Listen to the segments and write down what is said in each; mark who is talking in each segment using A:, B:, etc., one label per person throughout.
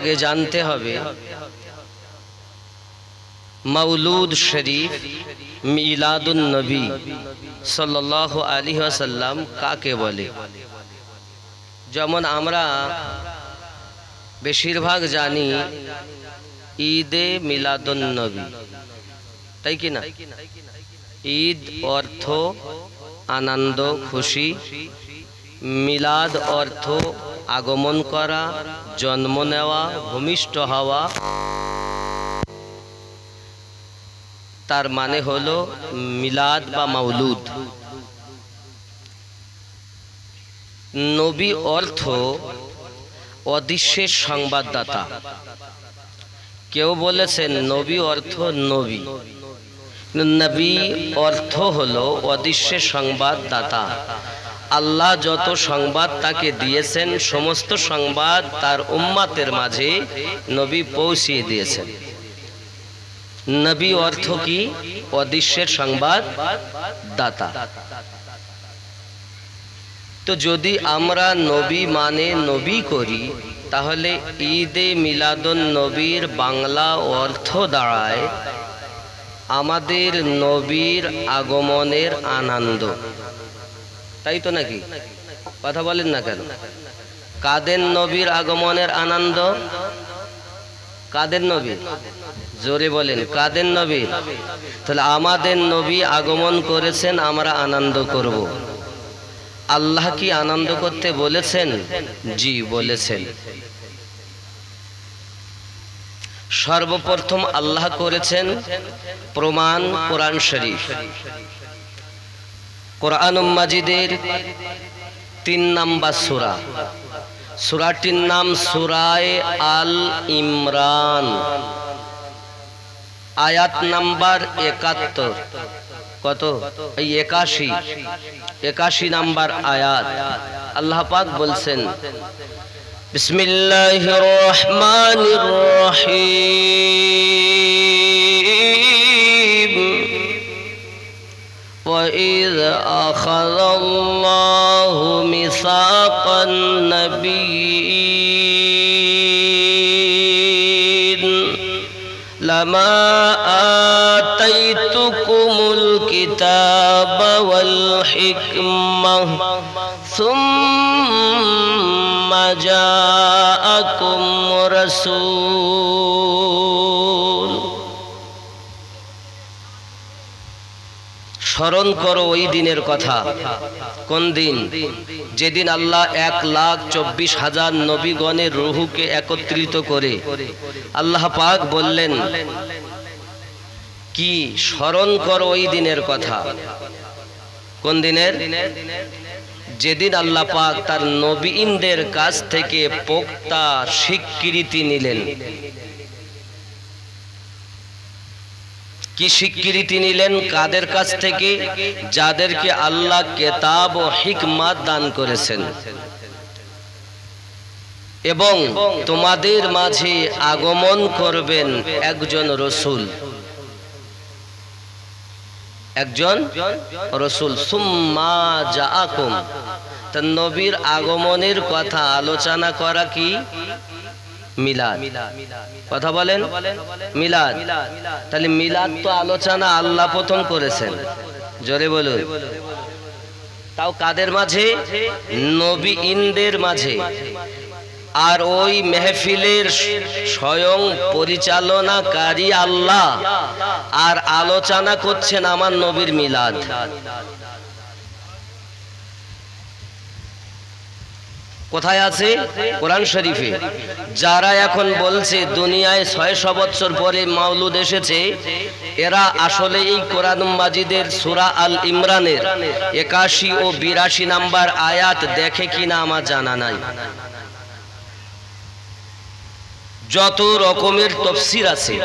A: আগে জানতে হবে মাউলুদ শরীফ মিলাদুন নবী সাল্লাল্লাহু আলাইহি ওয়াসাল্লাম কাকে বলে। যেমন আমরা বেশিরভাগ জানি ঈদে মিলাদুন নবী, তাই কি না? ঈদ অর্থ আনন্দ খুশি, মিলাদ অর্থ আগমন করা, জন্ম নেওয়া, ভূমিষ্ঠ হওয়া, তার মানে হলো মিলাদ বা মাউলুদ। নবী অর্থ অদৃশ্যের সংবাদদাতা। কেউ বলেছেন নবী অর্থ নবী, নবী অর্থ হলো অদৃশ্যের সংবাদদাতা। আল্লাহ যত সংবাদ তাকে দিয়েছেন সমস্ত সংবাদ তার উম্মতের মাঝে নবী পৌঁছিয়ে দিয়েছেন। নবী অর্থ কি? অদৃশ্যের সংবাদ দাতা। তো যদি আমরা নবী মানে নবী করি, তাহলে ঈদে মিলাদুন নবীর বাংলা অর্থ দাঁড়ায় আমাদের নবীর আগমনের আনন্দ। তাই তো নাকি? কথা বলেন না কেন? কাদের নবীর আগমনের আনন্দ? কাদের নবী? জোরে বলেন, কাদের নবী? তাহলে আমাদের নবী আগমন করেছেন, আমরা আনন্দ করব। আল্লাহ কি আনন্দ করতে বলেছেন? জি বলেছেন। সর্বপ্রথম আল্লাহ করেছেন প্রমাণ কোরআন শরীফ। কোরআন মাজিদের 3 নাম্বার সূরা, সূরাটির নাম সূরায়ে আল ইমরান, আয়াত নাম্বার 71। কত? এই 81 নাম্বার আয়াত। আল্লাহ পাক বলছেন বিসমিল্লাহির রহমানির রহিম وَإِذْ أَخَذَ اللَّهُ مِيثَاقَ النَّبِيِّينَ لَمَا آتَيْتُكُمُ الْكِتَابَ وَالْحِكْمَةَ ثُمَّ جَاءَكُمْ رَسُولٌ। স্মরণ করো ওই দিনের কথা। কোন দিন? যেদিন আল্লাহ 1,24,000 নবীগণের রূহকে একত্রিত করে আল্লাহ পাক বললেন কি? স্মরণ করো ওই দিনের কথা। কোন দিনের? যেদিন আল্লাহ পাক তার নবীদের কাছ থেকে পোক্তা স্বীকৃতি নিলেন। কি স্বীকৃতি নিলেন? কাদের কাছ থেকে? যাদেরকে আল্লাহ কিতাব ও হিকমত দান করেছেন এবং তোমাদের মাঝে আগমন করবেন একজন রসূল, একজন রসূল। সুম্মা জাআকুম। তা নবীর আগমনের কথা আলোচনা করা কি? মিলাদ। কথা বলেন, মিলাদ। তাহলে মিলাদ তো আলোচনা আল্লাহ প্রথম করেছেন। জোরে বলুন। তাও কাদের মাঝে? নবীদের মাঝে। আর ওই মেহফিলের স্বয়ং পরিচালনাকারী আল্লাহ, আর আলোচনা করছেন আমার নবীর মিলাদ। কোথায় আছে? কোরআন শরীফে। যারা এখন বলছে দুনিয়ায় 600 বছর পরে মাউলুদ এসেছে, এরা আসলে এই কোরআন মাজিদের সূরা আল ইমরানের 81 ও 82 নাম্বার আয়াত দেখে কিনা আমার জানা নাই। যত রকমের তফসির আছে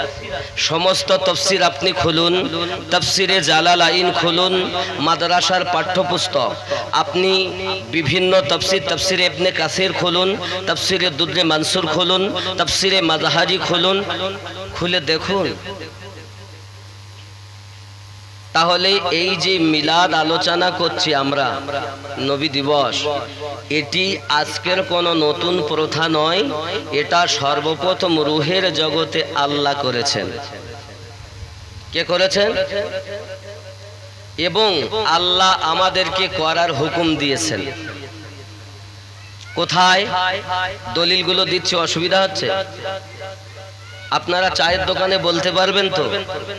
A: সমস্ত তফসির আপনি খুলুন, তফসিরে জালালাইন খুলুন, মাদ্রাসার পাঠ্যপুস্তক, আপনি বিভিন্ন তফসির, তফসিরে ইবনে কাসির খুলুন, তফসিরে দুররে মানসুর খুলুন, তফসিরে মাযহারি খুলুন, খুলে দেখুন। তাহলে এই যে মিলাদ আলোচনা করছি আমরা, নবী দিবস, এটি আজকের কোনো নতুন প্রথা নয়। এটা সর্বপ্রথম রুহের জগতে আল্লাহ করেছেন। কে করেছেন? এবং আল্লাহ আমাদেরকে করার হুকুম দিয়েছেন। কোথায়? দলিলগুলো দিচ্ছি, অসুবিধা হচ্ছে? আপনারা চায়ের দোকানে বলতে পারবেন তো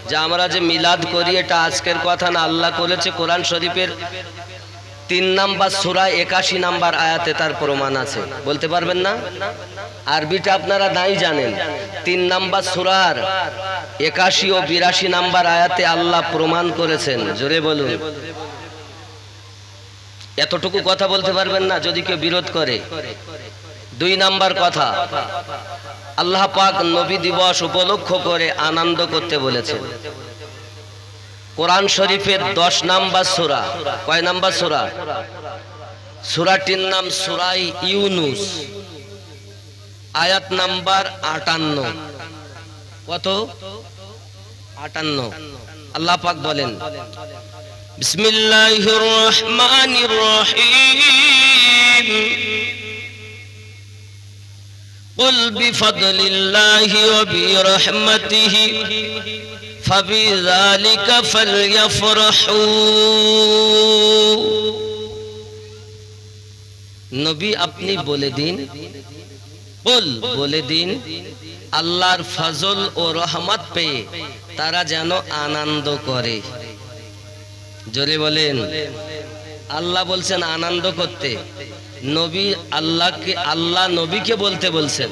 A: যে আমরা যে মিলাদ করি এটা আজকের কথা না, আল্লাহ করেছে। কোরআন শরীফের 3 নাম্বার সূরা 81 নাম্বার আয়াতে তার প্রমাণ আছে। বলতে পারবেন না? আরবিটা আপনারা নাই জানেন। 3 নাম্বার সূরার 81 ও 82 নাম্বার আয়াতে আল্লাহ প্রমাণ করেছেন। জোরে বলুন। এতটুকু কথা বলতে পারবেন না যদি কেউ বিরোধ করে? 2 নাম্বার কথা, আল্লাহ পাক নবী দিবস উপলক্ষ করে আনন্দ করতে বলেছেন। কোরআন শরীফের 10 নাম্বার সূরা। কয় নাম্বার সূরা? সূরাটির নাম সূরা ইউনূস, আয়াত নাম্বার 58। কত? 58। আল্লাহ পাক বলেন, বিসমিল্লাহির রহমানির রহিম, কুল বিফদলিল্লাহি ওয়া বিরহমাতিহি ফাবিযালিকা ফালইফরাহু। নবী আপনি বলে দিন, বলে দিন, আল্লাহর ফজল ও রহমত পেয়ে তারা যেন আনন্দ করে। জোরে বলেন। আল্লাহ বলছেন আনন্দ করতে, নবী আল্লাহ নবীকে বলতে বলছেন।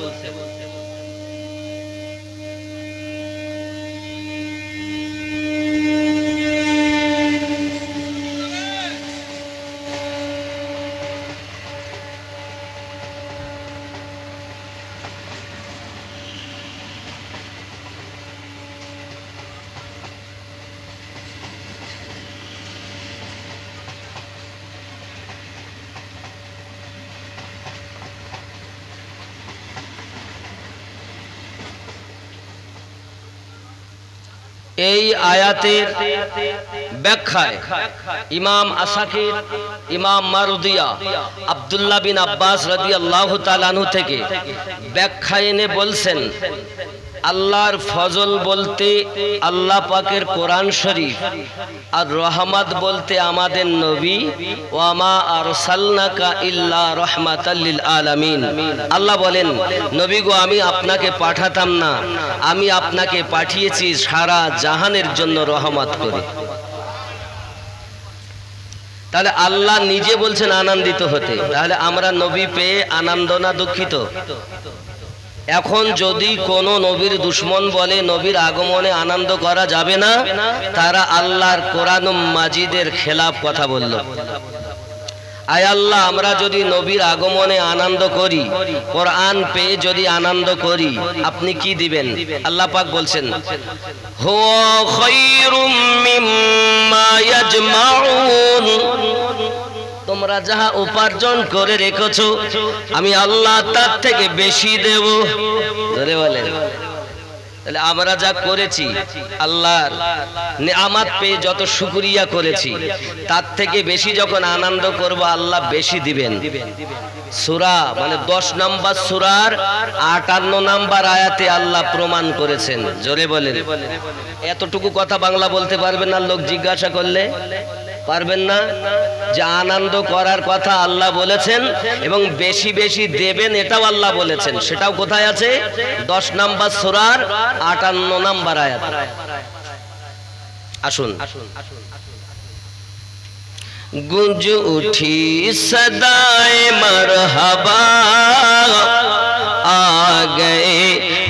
A: এই আয়াতের ব্যাখ্যায় ইমাম আসাকির, ইমাম মারুদিয়া, আব্দুল্লাহ বিন আব্বাস রাদিয়াল্লাহু তাআলা আনহু থেকে ব্যাখ্যা এনে বলছেন, আল্লাহর ফজল বলতে আল্লাহ পাকের কোরআন শরীফ, আর রহমত বলতে আমাদের নবী, ওয়া মা আরসালনাকা ইল্লা রাহমাতাল লিল আলামিন। আল্লাহ বলেন, নবী গো আমি আপনাকে পাঠাতাম না, আমি আপনাকে পাঠিয়েছি সারা জাহানের জন্য রহমত করে। তাহলে আল্লাহ নিজে বলছেন আনন্দিত হতে, তাহলে আমরা নবী পেয়ে আনন্দ না দুঃখিত? এখন যদি কোন নবীর দুশমন বলে নবীর আগমনে আনন্দ করা যাবে না, তারা আল্লাহর কোরআন মাজিদের খেলাফ কথা বলল। আয় আল্লাহ, আমরা যদি নবীর আগমনে আনন্দ করি, কোরআন পেয়ে যদি আনন্দ করি, আপনি কি দিবেন? আল্লাহ পাক বলছেন, হুয়া খায়রুম মিম্মা ইয়াজমাউন, তোমরা যাহা উপার্জন করে রেখেছো আমি আল্লাহ তার থেকে বেশি দেব। ধরে বলেন, তাহলে আমরা যা করেছি, আল্লাহর নিয়ামত পেয়ে যত শুকরিয়া করেছি, তার থেকে বেশি যখন আনন্দ করব আল্লাহ বেশি দিবেন। সূরা মানে 10 নম্বর সূরার 58 নম্বর আয়াতে আল্লাহ প্রমাণ করেছেন। জোরে বলেন। এতটুকু কথা বাংলা বলতে পারবেন না? লোক জিজ্ঞাসা করলে পারবেন না? যে আনন্দ করার কথা আল্লাহ বলেছেন এবং বেশি বেশি দেবেন এটাও আল্লাহ বলেছেন। সেটাও কোথায় আছে? 10 নম্বর সূরার 58 নম্বর আয়াত। আসুন। গুঞ্জ উঠি সদায়ে মারহাবা, আ গয়ে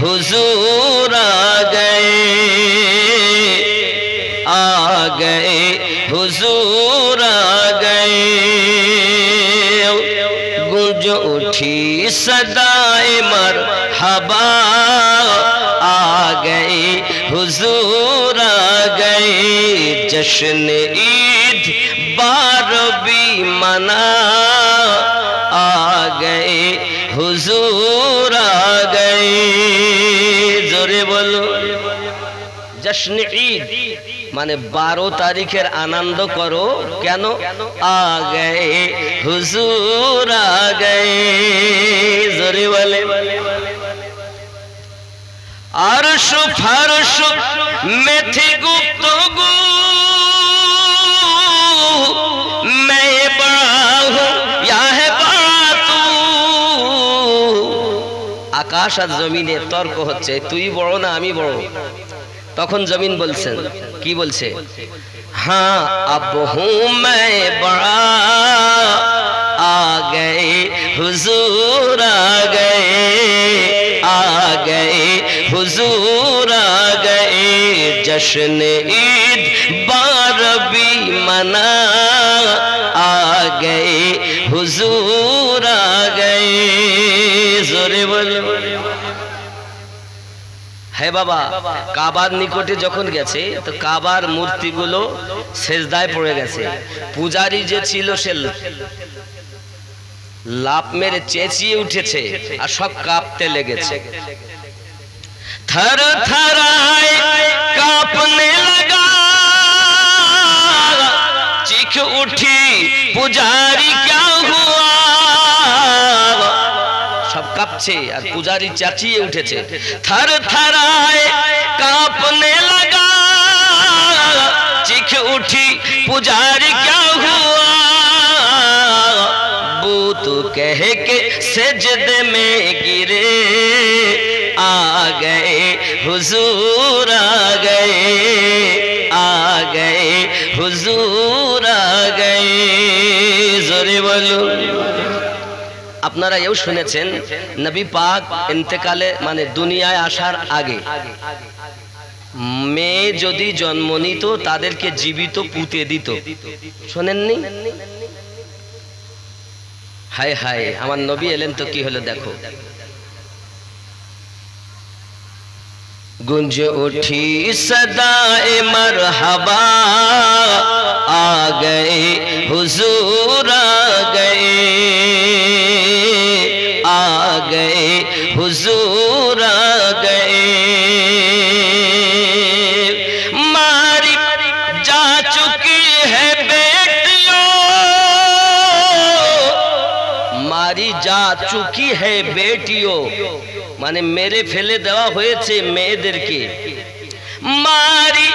A: হুজুর আ গয়ে, আ গয়ে হুজুর আ গয়ে। গুঞ্জ উঠি সদায়ে মারহাবা, আ গয়ে হুজুর আ গয়ে। জশ্ন ঈদ बारबी मना, आ गए हुजूर आ गए। जोरे बोलो। जश्न ईद মানে 12 তারিখের আনন্দ করো। কেন? আ গয়ে হুজুর আ গয়ে, জোরে বলে। अर्श फर्श में थी गुफ्तगू, मैं बड़ा हूँ या है बातू। आकाश আর জমিনে তর্ক হচ্ছে, তুই বড় না আমি বড়। তখন জমিন বলছেন, কি বলছে? हाँ अब हूँ मैं बड़ा, आ गए हुजूर आ गए, आ गए हुजूर आ गए। जश्न ईद बारबी मना, आ गए हुजूर आ गए। जोरे बोलो। হে বাবা, কাবার নিকটে যখন গেছে তো কাবার মূর্তিগুলো সেজদায় পড়ে গেছে। পূজারী যে ছিল সে লাফ মেরে চেঁচিয়ে উঠেছে আর সব কাঁপতে লেগেছে। थर थराए कांपने लगा, चीख उठी पुजारी क्या हुआ। सब कांपছে আর পূজারি চেঁচিয়ে উঠেছে। थर थराए कांपने लगा, चीख उठी पुजारी क्या हुआ। बूत कह के सजदे में गिरे, आ गए हुजूर आ गए, आ गए हुजूर आ गए। जोरे बोलो। আপনারা এও শুনেছেন নবী পাক ইন্তেকালে মানে দুনিয়ায় আসার আগে মেয়ে যদি জন্ম নিত তাদেরকে জীবিত পুঁতে দিত। শোনেননি? হায় হায়, আমার নবী এলেন তো কি হলো দেখো। गुंज उठी सदाए मरहबा, आ गए हुजूर आ गए, आ गए हुजूर आ गए। मारी जा चुकी है बेटियों, मारी जा चुकी है बेटियों মানে মেরে ফেলে দেওয়া হয়েছে মেয়েদেরকে। মারি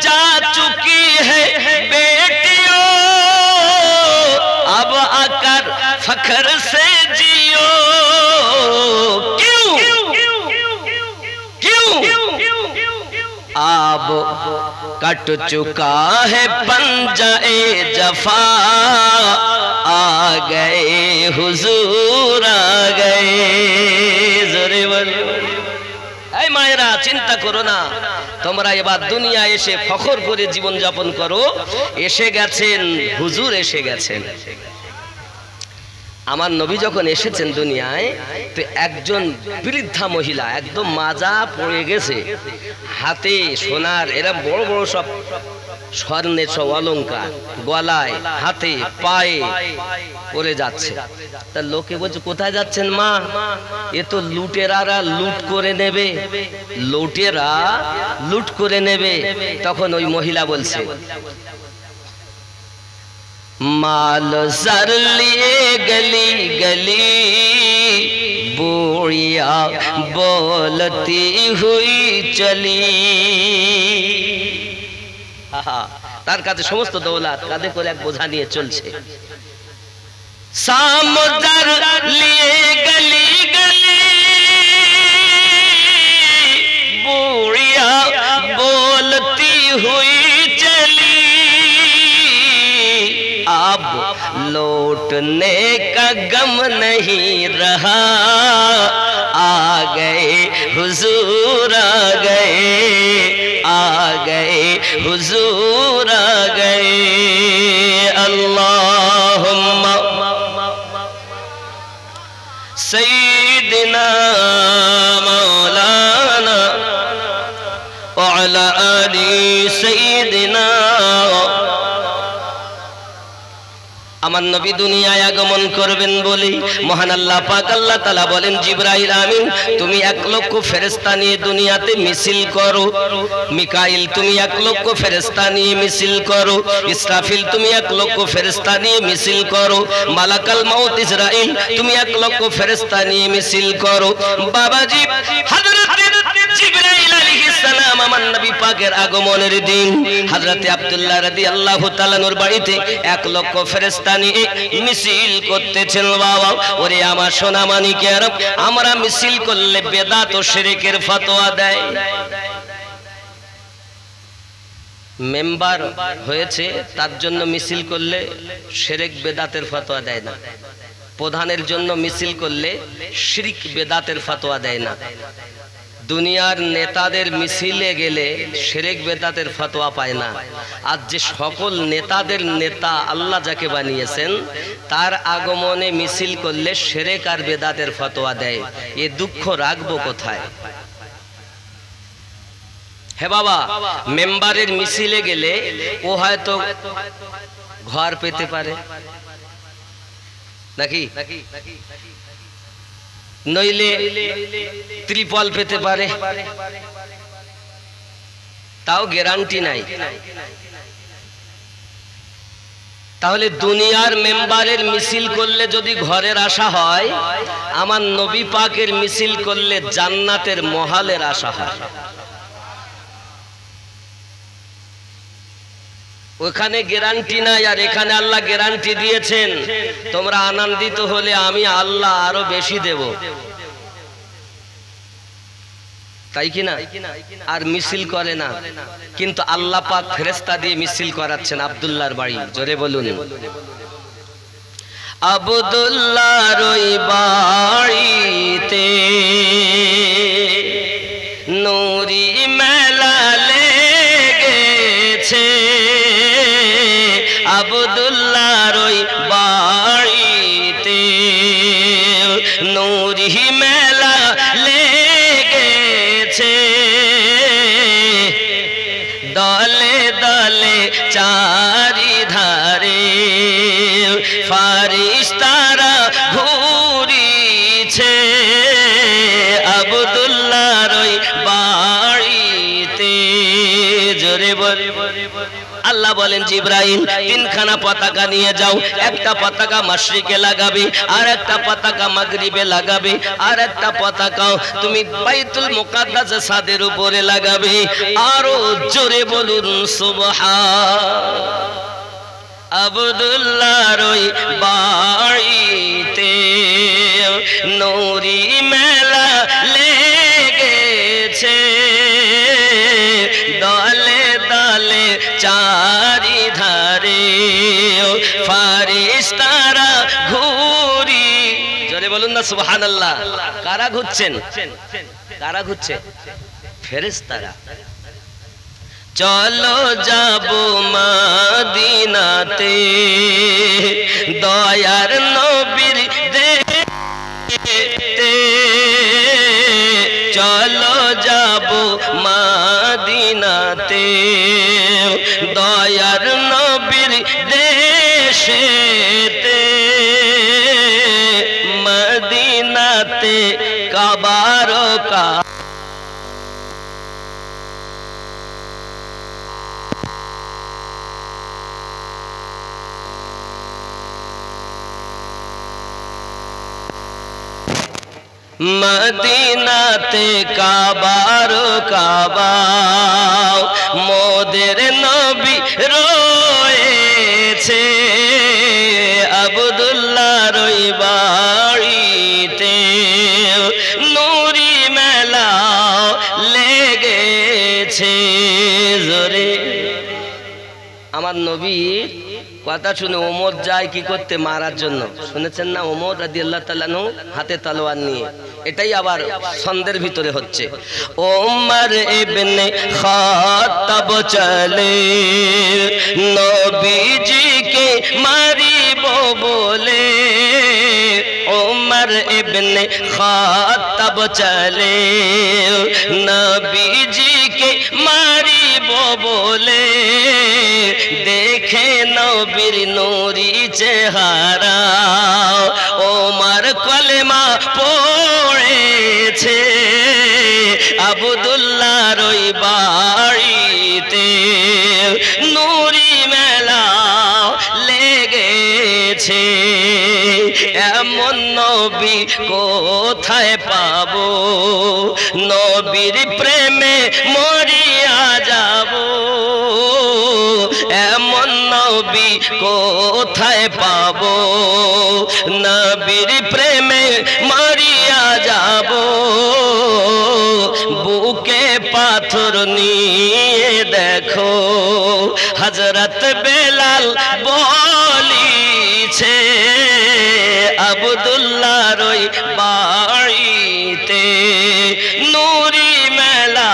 A: যা চুকি है बेटियों, अब आकर फख्र से जियो। क्यों क्यों अब कट चुका है पंजाए जफा, आ गए हुजूर आ गए। जोरे बोलो। এই মায়েরা চিন্তা করো না, তোমরা এবার দুনিয়া এসে ফখর করে জীবন যাপন করো। এসে গেছেন হুজুর, এসে গেছেন। আমার নবী যখন এসেছেন দুনিয়ায় তো একজন বৃদ্ধা মহিলা একদম মাজা পড়ে গেছে, হাতে সোনার এরকম বড় বড় সব স্বর্ণের সব অলংকার গলায় হাতে পায়ে পরে যাচ্ছে। তা লোকে বলছে কোথায় যাচ্ছেন মা? এ তো লুটেরারা লুট করে নেবে, লুটেরা লুট করে নেবে। তখন ওই মহিলা বলছে माल सर लिए गली गली, बूढ़िया बोलती हुई चली। তার কাছে সমস্ত দৌলত কাঁধে করে এক বোঝা নিয়ে চলছে। सामदर लिए गली गली, बूढ़िया बोलती हुई चली। अब लौटने का गम नहीं रहा, आ गए हुजूर आ गए, आ गए हुजूर आ गए। अल्लाहुम्मा सय्यिदना मौलाना व अला आलि सय्यिदना। আমার নবী দুনিয়ায় আগমন করবেন বলে মহান আল্লাহ পাক আল্লাহ তাআলা বলেন জিবরাইল আমিন তুমি 1 লক্ষ ফেরেশতা নিয়ে দুনিয়াতে মিছিল করো, মিকাইল তুমি 1 লক্ষ ফেরেশতা নিয়ে মিছিল করো, ইসরাফিল তুমি 1 লক্ষ ফেরেশতা নিয়ে মিছিল করো, মালাকাল মাউত ইসরাইল তুমি 1 লক্ষ ফেরেশতা নিয়ে মিছিল করো। বাবাজি হযরত জিবরাইল আলাইহিস সালাম আমার নবী পাকের আগমনের দিন হযরতে আব্দুল্লাহ রাদিয়াল্লাহু তাআলা নূর বাড়িতে 1 লক্ষ ফেরেশতা নিয়ে মিছিল করতেছেন। বাবা ওরে আমার সোনা মানিকের, আমরা মিছিল করলে বেদাত ও শিরকের ফতোয়া দেয়। মেম্বার হয়েছে তার জন্য মিছিল করলে শিরক বেদাতের ফতোয়া দেয় না, প্রধানের জন্য মিছিল করলে শিরক বেদাতের ফতোয়া দেয় না। দুনিয়ার নেতাদের মিছিলে গেলে শিরক বেদাতের ফতোয়া পায় না। আর যে সকল নেতাদের নেতা আল্লাহ যাকে বানিয়েছেন তার আগমনে মিছিল করলে শিরক আর বেদাতের ফতোয়া দেয়। এ দুঃখ রাখবো কোথায়? হে বাবা, মেম্বারের মিছিলে গেলে ও হয়তো ঘর পেতে পারে নাকি, নইলে ত্রিপল পেতে পারে, তাও গ্যারান্টি নাই। তাহলে দুনিয়ার মেম্বারের মিছিল করলে যদি ঘরের আশা হয়, আমার নবী পাকের মিছিল করলে জান্নাতের মহালের আশা হয়। ওখানে গ্যারান্টি নাই, আর এখানে আল্লাহ গ্যারান্টি দিয়েছেন তোমরা আনন্দিত হলে আমি আল্লাহ আরো বেশি দেব, তাই কিনা? আর মিছিল করে না, কিন্তু আল্লাহ পাক ফেরেশতা দিয়ে মিছিল করাচ্ছেন আব্দুল্লাহর বাড়ি। জোরে বলুন আব্দুল্লাহর ওই বাড়িতে নূরি মেলা লেগেছে, আব্দুল্লাহর ওই বাড়িতে নূরি মেলা লেগেছে, দলে দলে চারিধারে ফারিস্তারা ঘুরিছে, আব্দুল্লাহর ওই বাড়িতে। জোরে বলে আল্লাহ বলেন জিবরাইল 3খানা পতাকা নিয়ে যাও, একটা পতাকা মাশরিকে লাগাবে, আর একটা পতাকা মাগরিবে লাগাবে, আর একটা পতাকা তুমি বাইতুল মুকাদ্দাসের ছাদের উপরে লাগাবে। আরো জোরে বলুন সুবহান। আব্দুল্লাহর ওই বাড়িতে নূরি মেলা লেগেছে, দলে দলে চারিধারে ফারিস্তারা ঘুরি। জোরে বলুন না সুবহানাল্লাহ। কারা ঘুরছেন? কারা ঘুরছে? ফেরেশতারা। চলো যাব মদিনাতে দয়ার নবীর দেখতে, চলো যাব মদিনাতে দয়ার নবীর দেশেতে, মদিনাতে কাবার কা মদিনাতে কাবার কাবা মোদের নবী রয়েছে, আব্দুল্লাহর ওই বাড়িতে নূরি মেলা লেগেছে। জোরে আমার নবী কথা শুনে ওমর যায় কি করতে? মারার জন্য। শুনেছেন না? ওমর রাদিয়াল্লাহু তাআলা আনহু হাতে তলোয়ার নিয়ে। এটাই আবার ছন্দের ভিতরে হচ্ছে। ওমর ইবনে খাত্তাব চলে নবীজিকে মারিব বলে, ওমর ইবনে খাত্তাব চলে নবীজিকে মারিব পারিব বলে দেখে নবীর নূরি চেহারা ওমর কলেমা পড়েছে আব্দুল্লাহর ওই বাড়িতে নূরি মেলা লেগেছে এমন নবী কোথায় পাবো নবীর প্রেমে মরিয়া যাব এমন নবী কোথায় পাবো নবীর প্রেমে মরিয়া যাব বুকে পাথর নিয়ে দেখো হযরত বেলাল বলিছে আব্দুল্লাহর ওই বাড়িতে নূরি মেলা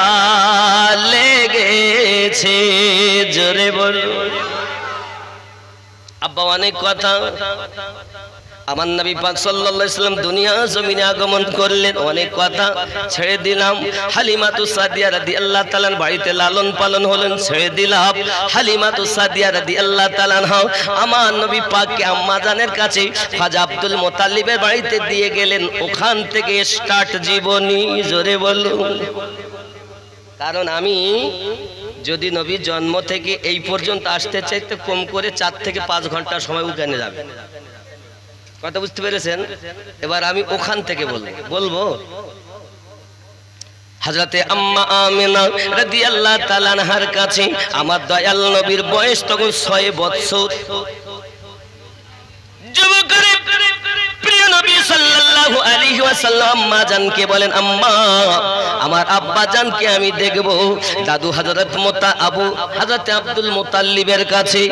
A: লেগেছে জোরে বলো আব্বা অনেক কথা আমার নবী পাক সাল্লাল্লাহু আলাইহি ওয়াসাল্লাম দুনিয়া জমিনে আগমন করলেন অনেক কথা ছেড়ে দিলাম হালিমাতু সাদিয়া রাদিয়াল্লাহু তাআলা বাড়িতে লালন পালন হলেন ছেড়ে দিলাম হালিমাতু সাদিয়া রাদিয়াল্লাহু তাআলা আমার নবী পাককে আম্মা জানের কাছে খাজা আব্দুল মুত্তালিবের বাড়িতে দিয়ে গেলেন ওখান থেকে স্টার্ট জীবনী জোরে বলো কারণ আমি যদি নবী জন্ম থেকে এই পর্যন্ত আসতে চাইতে কম করে 4 থেকে 5 ঘন্টা সময় ওখানে যাবে কথা বুঝতে পেরেছেন এবার আমি ওখান থেকে বলবো হযরতে আম্মা আমিনা রাদিয়াল্লাহু তাআলা আনহার কাছে আমার দয়াল নবীর বয়স তখন 6 বছর যুবকের প্রিয় নবী সাল্লাল্লাহু আলাইহি ওয়াসাল্লাম আম্মা জানকে বলেন আম্মা আমার আব্বা জানকে আমি দেখব দাদু হযরত হযরত আব্দুল মুত্তালিবের কাছে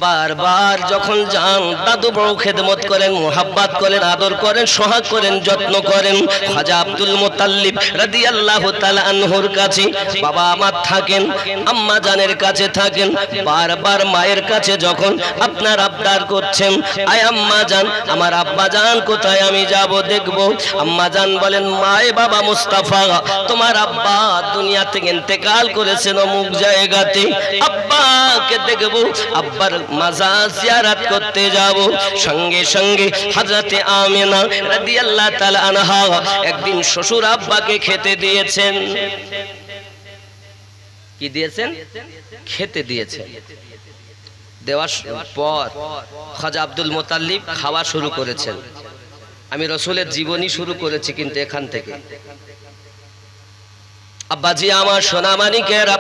A: বারবার যখন যান দাদু বড় খেদমত করেন মোহাব্বত করেন আদর করেন সোহাগ করেন যত্ন করেন খাজা আব্দুল মুত্তালিব রাদিয়াল্লাহু তাআলা আনহুর কাছে বাবা আমার থাকেন আম্মা জানের কাছে থাকেন বারবার মায়ের কাছে যখন আপনার আবদার করছেন আয় আম্মা জান আমার আব্বা জান কোথায় আমি যাব দেখব আম্মা জান বলেন মায়ে বাবা মুস্তাফা তোমার আব্বা দুনিয়া থেকে ইন্তেকাল করেছেন অমুক জায়গাতে আব্বাকে দেখব আব্বার মাজার জিয়ারত করতে যাব সঙ্গে সঙ্গে হযরতে আমিনা রাদিয়াল্লাহু তাআলা আনহা একদিন শ্বশুর আব্বাকে খেতে দিয়েছেন কি দিয়েছেন খেতে দিয়েছেন দেওয়ার পর খাজা আব্দুল মুত্তালিব খাওয়া শুরু করেছেন আমি রাসূলের জীবনী শুরু করেছি কিন্তু এখান থেকে আব্বাজি আমার সোনামানিকেরা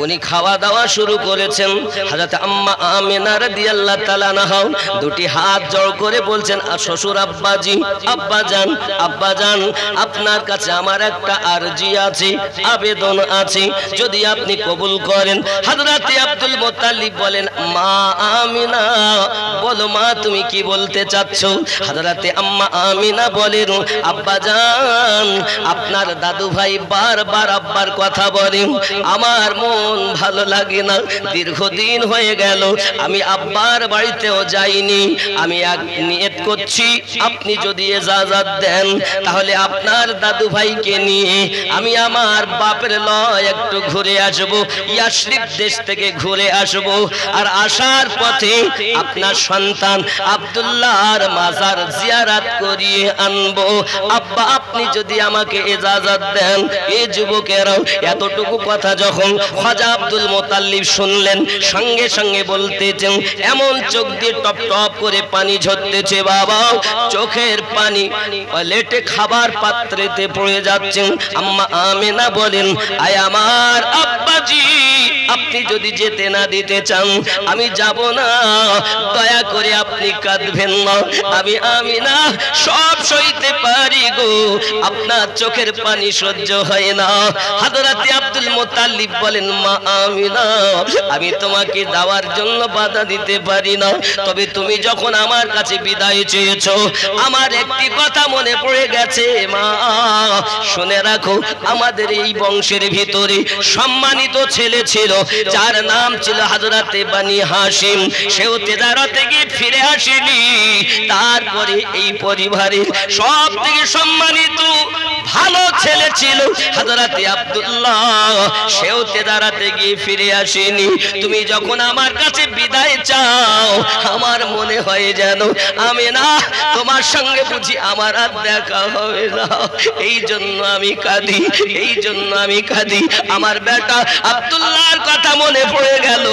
A: উনি খাওয়া দাওয়া শুরু করেছেন হযরত আম্মা আমিনা রাদিয়াল্লাহু তাআলা আনহা দুটি হাত জোড় করে বলছেন শ্বশুর আব্বাজি আব্বাজান আপনার কাছে আমার একটা আরজি আছে আবেদন আছে যদি আপনি কবুল করেন হযরত আব্দুল মুত্তালিব বলেন মা আমিনা বলো মা তুমি কি বলতে চাচ্ছ হযরত আম্মা আমিনা বলেন আব্বাজান আপনার দাদু ভাই বারবার আব্বার কথা বলেন আমার মন ভালো লাগে না দীর্ঘদিন হয়ে গেল আমি আব্বার বাড়িতেও যাইনি আমি এক নিয়ত করছি আপনি যদি ইজাজত দেন তাহলে আপনার দাদু ভাইকে নিয়ে আমি আমার বাপের লয় একটু ঘুরে আসব ইয়াসরিব দেশ থেকে ঘুরে আসব আর আসার পথে আপনার সন্তান আব্দুল্লাহর মাজার জিয়ারত করিয়ে আনবো আব্বা আপনি যদি আমাকে ইজাজত দেন এই যুবকেরাও এতটুকু কথা যখন খাজা আব্দুল মুত্তালিব শুনলেন সঙ্গে সঙ্গে বলতেছেন এমন চোখ দিয়ে টপ টপ করে পানি ঝরতেছে বাবা চোখের পানি প্লেটে খাবার পাত্রেতে পড়ে যাচ্ছে আম্মা আমিনা বলেন আয় আমার আব্বাজি আপনি যদি যেতে না দিতে চান আমি যাব না দয়া করে আপনি কাঁদবেন না আমি আমিনা সব সইতে পারি গো আপনার চোখের পানি সহ্য হয় না হযরত আব্দুল মুত্তালিব বলেন মা আমিনা আমি তোমাকে দাওয়ার জন্য বাধা দিতে পারি না তবে তুমি যখন আমার কাছে বিদায় চেয়েছো আমার একটি কথা মনে পড়ে গেছে মা শুনে রাখো আমাদের এই বংশের ভিতরে সম্মানিত ছেলে ছিল যার নাম ছিল হযরত বনি হাশিম সেও তেজারতে গিয়ে ফিরে আসেনি তারপরে এই পরিবারের সবথেকে সম্মানিত ভালো ছেলে ছিল হযরতে আব্দুল্লাহ, সেও তেজারাতে গিয়ে ফিরে আসেনি। তুমি যখন আমার কাছে বিদায় চাও, আমার মনে হয় যেন আমিনা তোমার সঙ্গে বুঝি আমার আর দেখা হবে না। এই জন্য আমি কাঁদি, এই জন্য আমি কাঁদি। আমার বেটা আব্দুল্লাহর কথা মনে পড়ে গেল,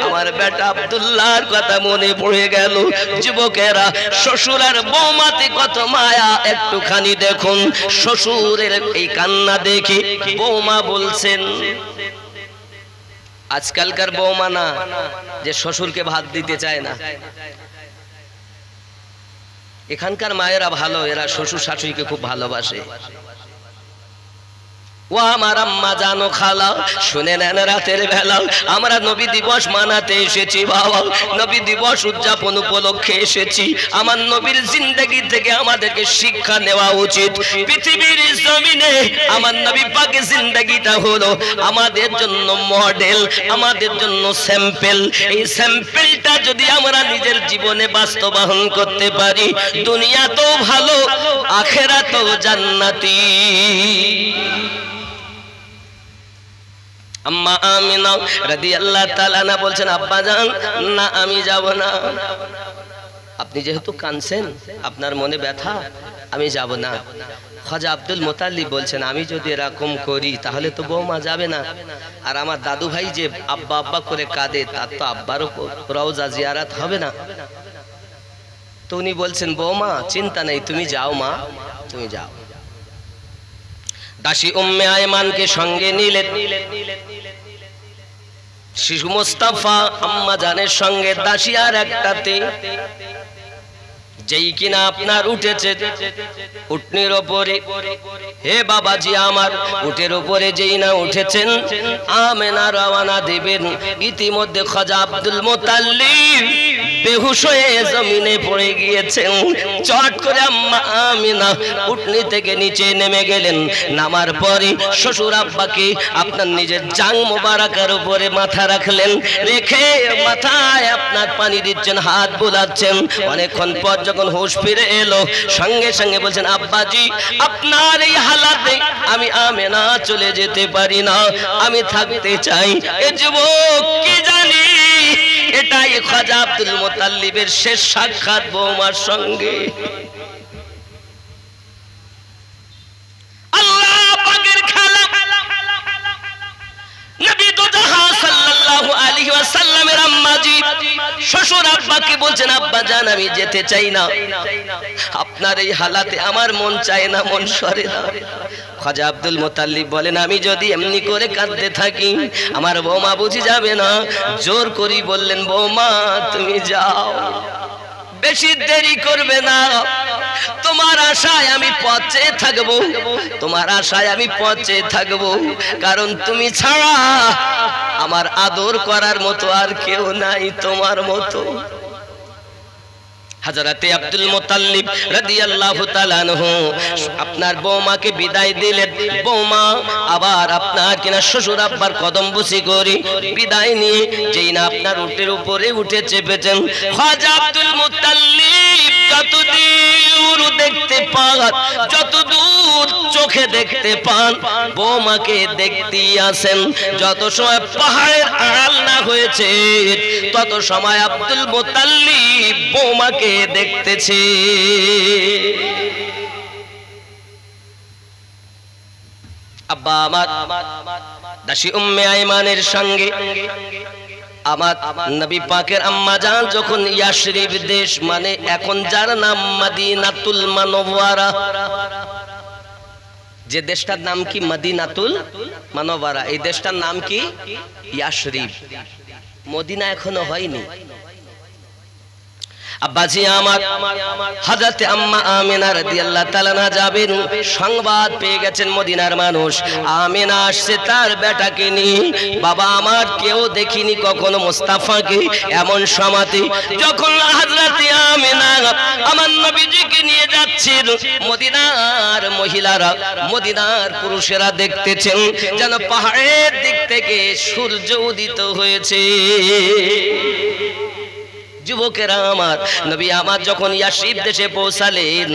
A: আমার বেটা আব্দুল্লাহর কথা মনে পড়ে গেল। যুবকেরা, শ্বশুর আর বৌমাতে কত মায়া একটুখানি দেখুন। শ্বশুরের এই কান্না দেখে বৌমা বলছেন, আজকালকার বৌমা না যে শ্বশুরকে ভাত দিতে চায় না, এখানকার মায়েরা ভালো, এরা শ্বশুর শাশুড়িকে খুব ভালোবাসে। ও আমার আম্মা জানো খালা, শুনে নেন রাতের বেলা আমরা নবী দিবস মানাতে এসেছি বাবা, নবী দিবস উদযাপন উপলক্ষে এসেছি। আমার নবীর জিন্দেগি থেকে আমাদেরকে শিক্ষা নেওয়া উচিত। পৃথিবীর জমিনে আমার নবী পাকের জিন্দেগিটা হলো আমাদের জন্য মডেল, আমাদের জন্য স্যাম্পল। এই স্যাম্পলটা যদি আমরা নিজের জীবনে বাস্তবায়ন করতে পারি, দুনিয়া তো ভালো, আখিরাতও জান্নাতি। আম্মা আমিনা রাদিয়াল্লাহু তাআলা আনহা বলছেন, আব্বা জান না আমি যাব না। আপনি যেহেতু কাঁদছেন, আপনার মনে ব্যথা, আমি যাব না। খাজা আব্দুল মুতাল্লিব বলছেন, আমি যদি এরকম করি তাহলে তো বৌমা যাবে না। আর আমার দাদু ভাই যে আব্বা আব্বা করে কাঁদে, তার তো আব্বারও রওজা জিয়ারত হবে না। তো উনি বলছেন, বৌমা চিন্তা নেই, তুমি যাও মা, তুমি যাও। দাসী উম্মে আয়মানকে সঙ্গে নিলেন। শিশু মোস্তাফা আম্মা জানের সঙ্গে দাসী আর একটাতে, যেই কিনা আপনার উঠেছে উটনির ওপরে। হে বাবাজি আমার, উটের উপরে যেই না উঠেছেন, আমেনা রওনা দিবেন, ইতিমধ্যে খাজা আব্দুল মুতাল্লিব বেহুশ হয়ে জমিনে পড়ে গিয়েছেন। চট করে আম্মা আমিনা উটনি থেকে নিচে নেমে গেলেন। নামার পরে শ্বশুর আব্বাকে আপনার নিজের জাং মোবারকের উপরে মাথা রাখলেন, রেখে মাথায় আপনার পানি দিচ্ছেন, হাত বোলাচ্ছেন। অনেকক্ষণ পর যখন হুঁশ ফিরে এলো, সঙ্গে সঙ্গে বলছেন, আব্বাজি আপনার এই হালাতে আমি আমেনা চলে যেতে পারি না, আমি থাকতে চাই। এ যুবক কি জানি এটাই খাজা আব্দুল মুতাল্লিবের শেষ সাক্ষাৎ বৌমার সঙ্গে। আল্লাহ পাকের খেলা। নবী দো জাহান সাল্লাল্লাহু আলাইহি ওয়াসাল্লামের আম্মাজি শ্বশুর আব্বাকে বলছেন, আব্বা জান আমি যেতে চাই না, আপনার এই হালাতে আমার মন চায় না, মন সরে না। খাজা আব্দুল মুতাল্লিব বলেন, আমি যদি এমনি করে কাঁদতে থাকি আমার বৌমা বুঝি যাবে না। জোর করি বললেন, বৌমা তুমি যাও, বেশি দেরি করবে না, তোমার আশায় আমি পথে থাকবো, তোমার আশায় আমি পথে থাকবো, কারণ তুমি ছাড়া আমার আদর করার মতো আর কেউ নাই তোমার মতো। হযরতে আব্দুল মুতাল্লিব রাদিয়াল্লাহু তাআলা আনহু আপনার বৌমাকে বিদায় দিলেন। বৌমা আবার আপনার কিনা শ্বশুর আব্বার কদম বুসি করে বিদায় নিয়ে যেই না আপনার উটের উপরে উঠে চেপেছেন, খাজা আব্দুল মুতাল্লিব যতদূর দেখতে পান, যতদূর চোখে দেখতে পান, বৌমাকে দেখতেই আসেন। যত সময় পাহাড়ের আড়াল না হয়েছে, তত সময় আব্দুল মুতাল্লিব বৌমাকে দেখতেছে। আব্বা আমার দাসী উম্মে আইমানের সঙ্গে আমার নবী পাকের আম্মা জান যখন ইয়াশরিব দেশ, মানে এখন যার নাম মদিনাতুল মুনাওয়ারা, যে দেশটার নাম কি মদিনাতুল মুনাওয়ারা, এই দেশটার নাম কি ইয়াশরিব, মদিনা এখনো হয়নি। আব্বাজি আমার হযরতে আম্মা আমিনা রাদিয়াল্লাহু তাআলা না যাবেন, সংবাদ পেয়ে গেছেন মদিনার মানুষ। আমিনা আসছে তার বেটাকে নিয়ে। বাবা আমার কেউ দেখিনি কখনো মুস্তাফাকে এমন সমাতে। যখন হযরতে আমিনা আমার নবীজিকে নিয়ে যাচ্ছেন, মদিনার মহিলারা, মদিনার পুরুষেরা দেখতেছেন যেন পাহাড়ের দিক থেকে সূর্য উদিত হয়েছে। যুবকেরা আমার, নবী আমার যখন ইয়াশরিব দেশে পৌঁছালেন,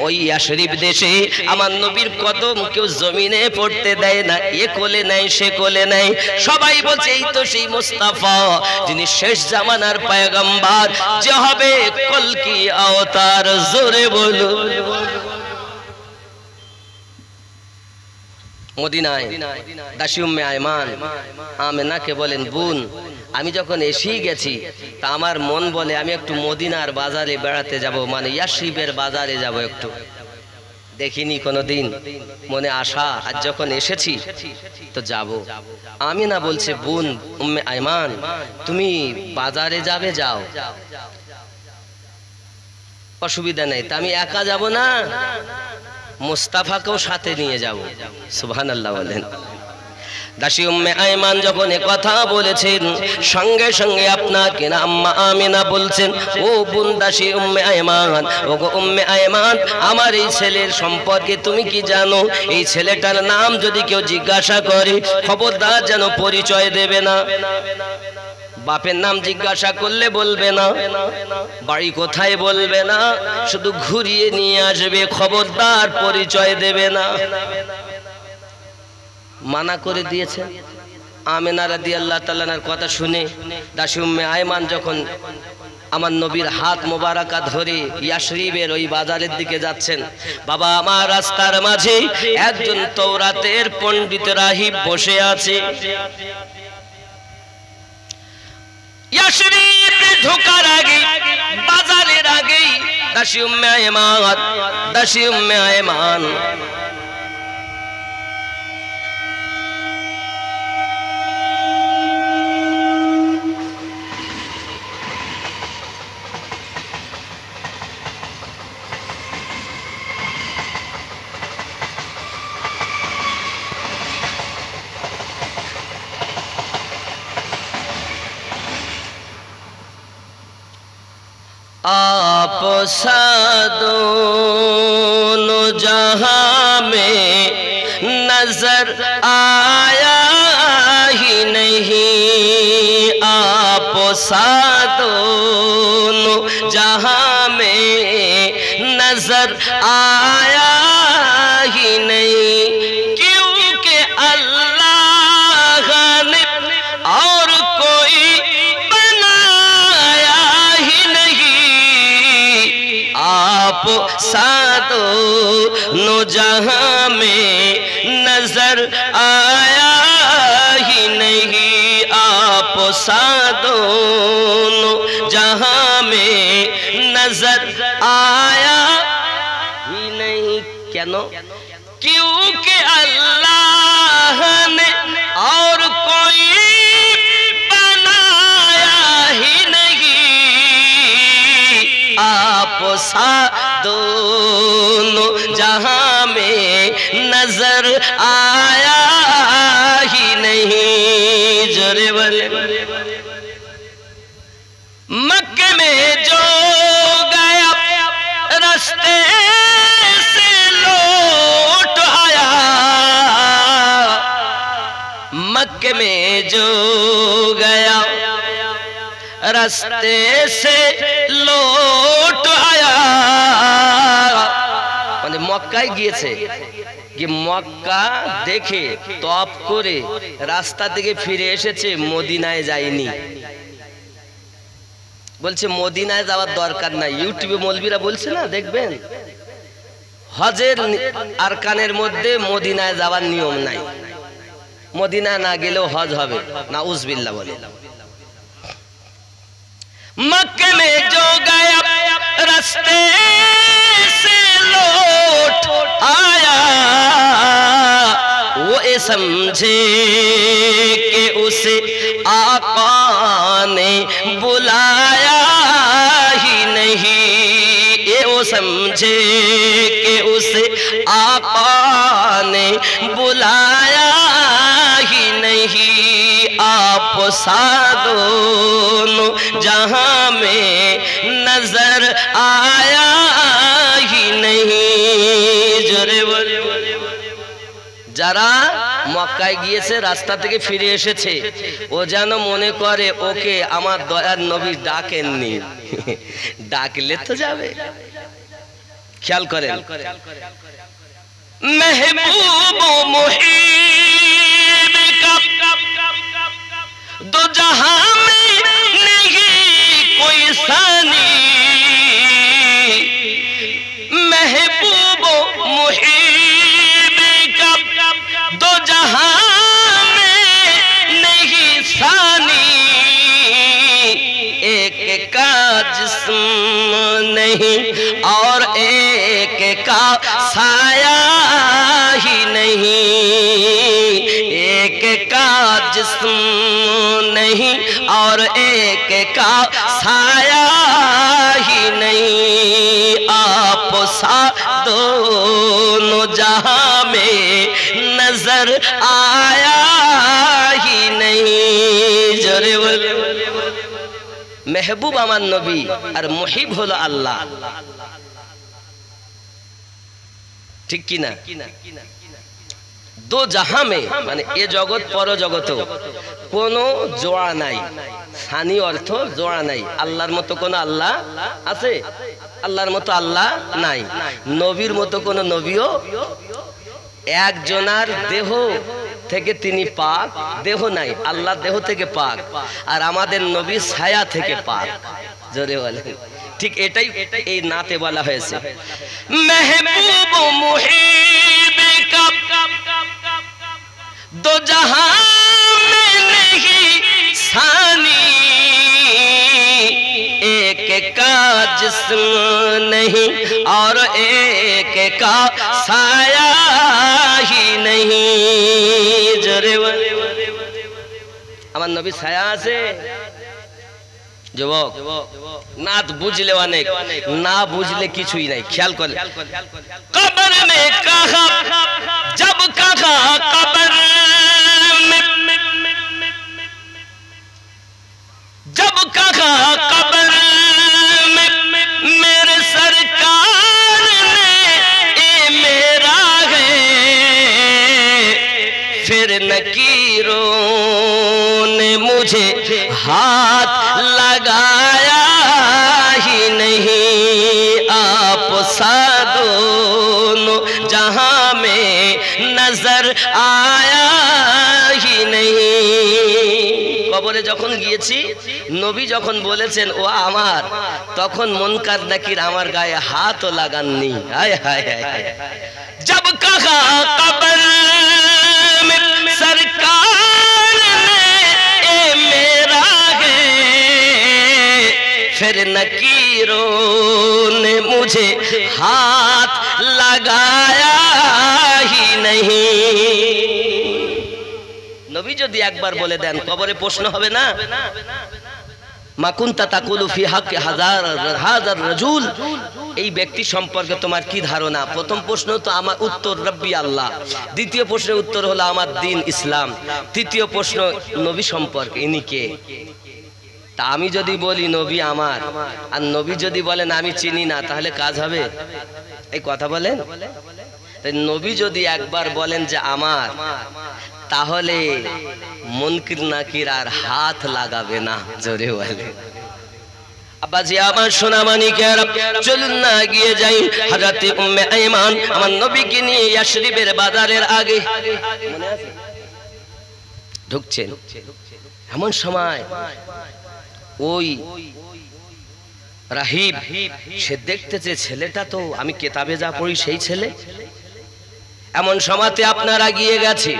A: ওই ইয়াশরিব দেশে আমার নবীর কদম কেউ জমিনে পড়তে দেয় না, এ কোলে নাই সে কোলে নাই, সবাই বলছে এই তো সেই মুস্তাফা যিনি শেষ জামানার পয়গম্বর, যে হবে কলকি আওতার। জোরে বলো। মদিনায় দাসী উম্মে আয়মান আমেনাকে বলেন, বোন আমি যখন এসেই গেছি তা আমার মন বলে আমি একটু মদিনার বাজারে বেড়াতে যাব, মানে ইয়াশরিবের বাজারে যাব, একটু দেখিনি কোনোদিন, মনে আশা, আজ যখন এসেছি তো যাব। আমিনা বলছে, বোন উম্মে আয়মান তুমি বাজারে যাবে, যাও, অসুবিধা নেই, তা আমি একা যাব না, মুস্তাফাকেও সাথে নিয়ে যাব। সুবহানাল্লাহ বলেন। দাসী উম্মে আয়মান যখন এ কথা বলেছেন, সঙ্গে সঙ্গে আপনাকে না আম্মা আমিনা বলছেন, ও বোন দাসী উম্মে আয়মান, ও গো উম্মে আয়মান, আমার এই ছেলের সম্পর্কে তুমি কি জানো? এই ছেলেটার নাম যদি কেউ জিজ্ঞাসা করে খবরদার যেন পরিচয় দেবে না, বাপের নাম জিজ্ঞাসা করলে বলবে না, বাড়ি কোথায় বলবে না, শুধু ঘুরিয়ে নিয়ে আসবে, খবরদার পরিচয় দেবে না। মানা করে দিয়েছে। আমেনা রাদিয়াল্লাহু তাআলার কথা শুনে দাসী উম্মে আয়মান যখন আমার নবীর হাত মোবারকা ধরে ইয়াশরিবের ওই বাজারের দিকে যাচ্ছেন, বাবা আমার রাস্তার মাঝে একজন তওরাতের পণ্ডিত রাহিব বসে আছে। ইয়াশরিবে ঢোকার আগে, বাজারের আগে দাসী উম্মে আয়মান आप दोनों जहां में नजर आया ही नहीं, आप दोनों जहां में नजर आया ही नहीं, क्योंकि अल्लाह ने और कोई आप दोनों जहां में नजर आया ही नहीं, आप दोनों जहां में नजर आया ही नहीं। क्यों? क्योंकि अल्लाह ने और कोई बनाया ही नहीं, आप दोनों जहां में नजर आया ही नहीं। जोरे बोले। मक्के में जो गया रास्ते से लौट आया, मक्के में जो गया रास्ते से लौट आया, মানে মক্কায় গিয়েছে, যে মক্কা দেখে তপ করে রাস্তা থেকে ফিরে এসেছে, মদিনায় যায়নি। বলছে মদিনায় যাওয়ার দরকার নাই, ইউটিউবে মৌলবীরা বলছে না, দেখবেন হজের আরকানের মধ্যে মদিনায় যাওয়ার নিয়ম নাই, মদিনা না গেলেও হজ হবে, নাউজুবিল্লাহ বলে। मक्के में जो गया रास्ते से लौट आया, वो ये समझे कि उसे आका ने बुलाया ही नहीं, ये वो समझे कि उसे आका ने बुलाया ही नहीं, आप दोनों जहां में नजर आया ही नहीं। जोरे बोले। যারা মক্কায় গিয়েছে রাস্তা থেকে ফিরে এসেছে ও যেন মনে করে ওকে আমার দয়ার নবী ডাকেননি, ডাকলে তো যাবে। খেয়াল করেন, महबूब मुहीब का दो जहां में नहीं कोई सानी, महबूब मुहीब का दो जहां में नहीं सानी, एक का जिस्म नहीं और एक का साया ही नहीं, एक का जिस्म नहीं और एक का साया ही नहीं, आप सा दोनों जहां में नजर आया ही नहीं। जोरे बोले महबूब আমার নবী আর মুহিব হলো আল্লাহ, ঠিক কি না? দো জাহাঁ মে মানে এ জগৎ পর জগত কোনো জোড়া নাই, সানি অর্থ জোড়া নাই। আল্লাহর মতো কোন আল্লাহ আছে? আল্লাহর মতো আল্লাহ নাই। নবীর মতো কোন নবীও, একজনার দেহ থেকে তিনি পাক, দেহ নাই, আল্লাহ দেহ থেকে পাক, আর আমাদের নবী ছায়া থেকে পাক। জোরে বলেন, ঠিক এটাই এই নাতে বলা হয়েছে, महबूब मुहीब का दो जहां में नहीं सानी, एक का जिस्म नहीं और एक का साया ही नहीं। जोरे আমার নবী ছায়া আছে। যুবক, নাত বুঝলে অনেক, না বুঝলে কিছুই নাই। খেয়াল করে, কবর মে কাহা জব কাহা কবর মে, जब कहा कब्र में मेरे सरकार ने ए मेरा है, फिर नकीरों ने मुझे हाथ लगाया ही नहीं, आप सा दोनों जहां में नजर आया ही नहीं। কবরে যখন গিয়েছি নবী যখন বলেছেন ও আমার, তখন মুনকার নাকির আমার গায়ে হাতও লাগাননি। হায় হায় হায়, जब कहा कब्र में सरकार ने ए मेरा है, फिर नकीरों ने मुझे हाथ लगाया ही नहीं। নবী যদি একবার বলে দেন কবরে প্রশ্ন হবে না, মা কুনতা তাকুলু ফি হাক্কি হাজার রাজুল, এই ব্যক্তি সম্পর্কে তোমার কি ধারণা? প্রথম প্রশ্ন তো আমার উত্তর রব্বি আল্লাহ, দ্বিতীয় প্রশ্নের উত্তর হলো আমার দ্বীন ইসলাম, তৃতীয় প্রশ্ন নবী সম্পর্কে ইনি কে। তা আমি যদি বলি নবী আমার, আর নবী যদি বলেন আমি চিনি না, তাহলে কাজ হবে? এই কথা বলেন। নবী যদি একবার বলেন যে আমার, তাহলে মুনকির নাকির আর হাত লাগাবে না। জোরে বলে আব্বাজি আমার সোনা মানিকেরা, চলুন না গিয়ে যাই হযরত উম্মে আইমান আমার নবীকে নিয়ে ইয়াশরিবের বাজারের আগে মনে আছে ঢুকছেন, এমন সময় ওই রাহিব সে দেখতেছে ছেলেটা তো আমি কিতাবে যা পড়ি সেই ছেলে। এমন সময়তে আপনারা গিয়ে গেছে,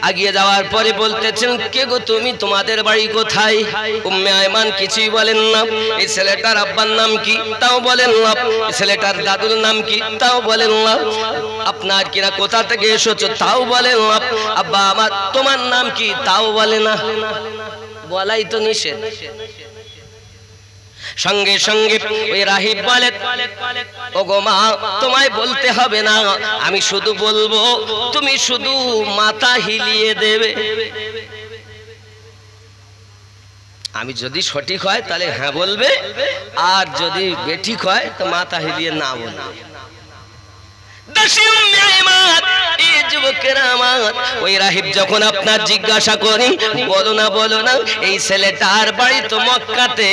A: আগিয়ে যাওয়ার পরে বলতেছেন কে গো তুমি, তোমাদের বাড়ি কোথায়? উম্মে আইমান কিছুই বলেন না। এই ছেলেটার আব্বার নাম কি? তাও বলেন না। এই ছেলেটার দাদুর নাম কি? তাও বলেন না। আপনার কিনা কোথা থেকে এসেছো? তাও বলেন না। আব্বা আমার তোমার নাম কি? তাও বলে না। বলাই তো নিষেধ। সঙ্গে সঙ্গে ওই রাহিব বলে ওগো মা তোমায় বলতে হবে না, আমি শুধু বলবো, তুমি শুধু মাথা হিলিয়ে দেবে। আমি যদি সঠিক হয় তাহলে হ্যাঁ বলবে, আর যদি বেঠিক হয় তো মাথা হিলিয়ে না বলবে। যুবকেরা ওই রাহিব যখন আপনার জিজ্ঞাসা করি বলো না এই ছেলেটার বাড়ি তো মক্কাতে,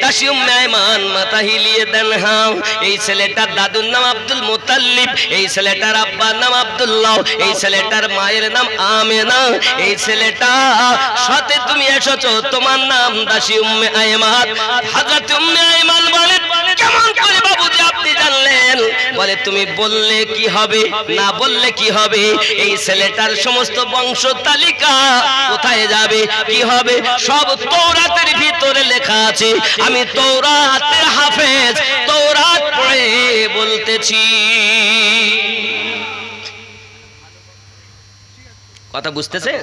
A: দাসী উম্মে আয়মান মাথা হিলিয়ে দেন হ্যাঁ। এই ছেলেটার দাদুর নাম আব্দুল মুতাল্লিব, এই ছেলেটার আব্বার নাম আব্দুল্লাহ, এই ছেলেটার মায়ের নাম আমেনা, এই ছেলেটা সাথে তুমি এসেছো, তোমার নাম দাসী উম্মে আয়মান। হযরত উম্মে আয়মান বলেন কেমন করে বাবুজি আপনি জানলেন? বলে তুমি বললে কি হবে, না বললে কি হবে? এই ছেলেটার সমস্ত বংশ তালিকা কোথায় যাবে, কি হবে, সব তৌরাতের ভিতরে লেখা আছে। আমি তৌরাতের হাফেজ, তৌরাত পড়ে বলতেছি। কথা বুঝতেছে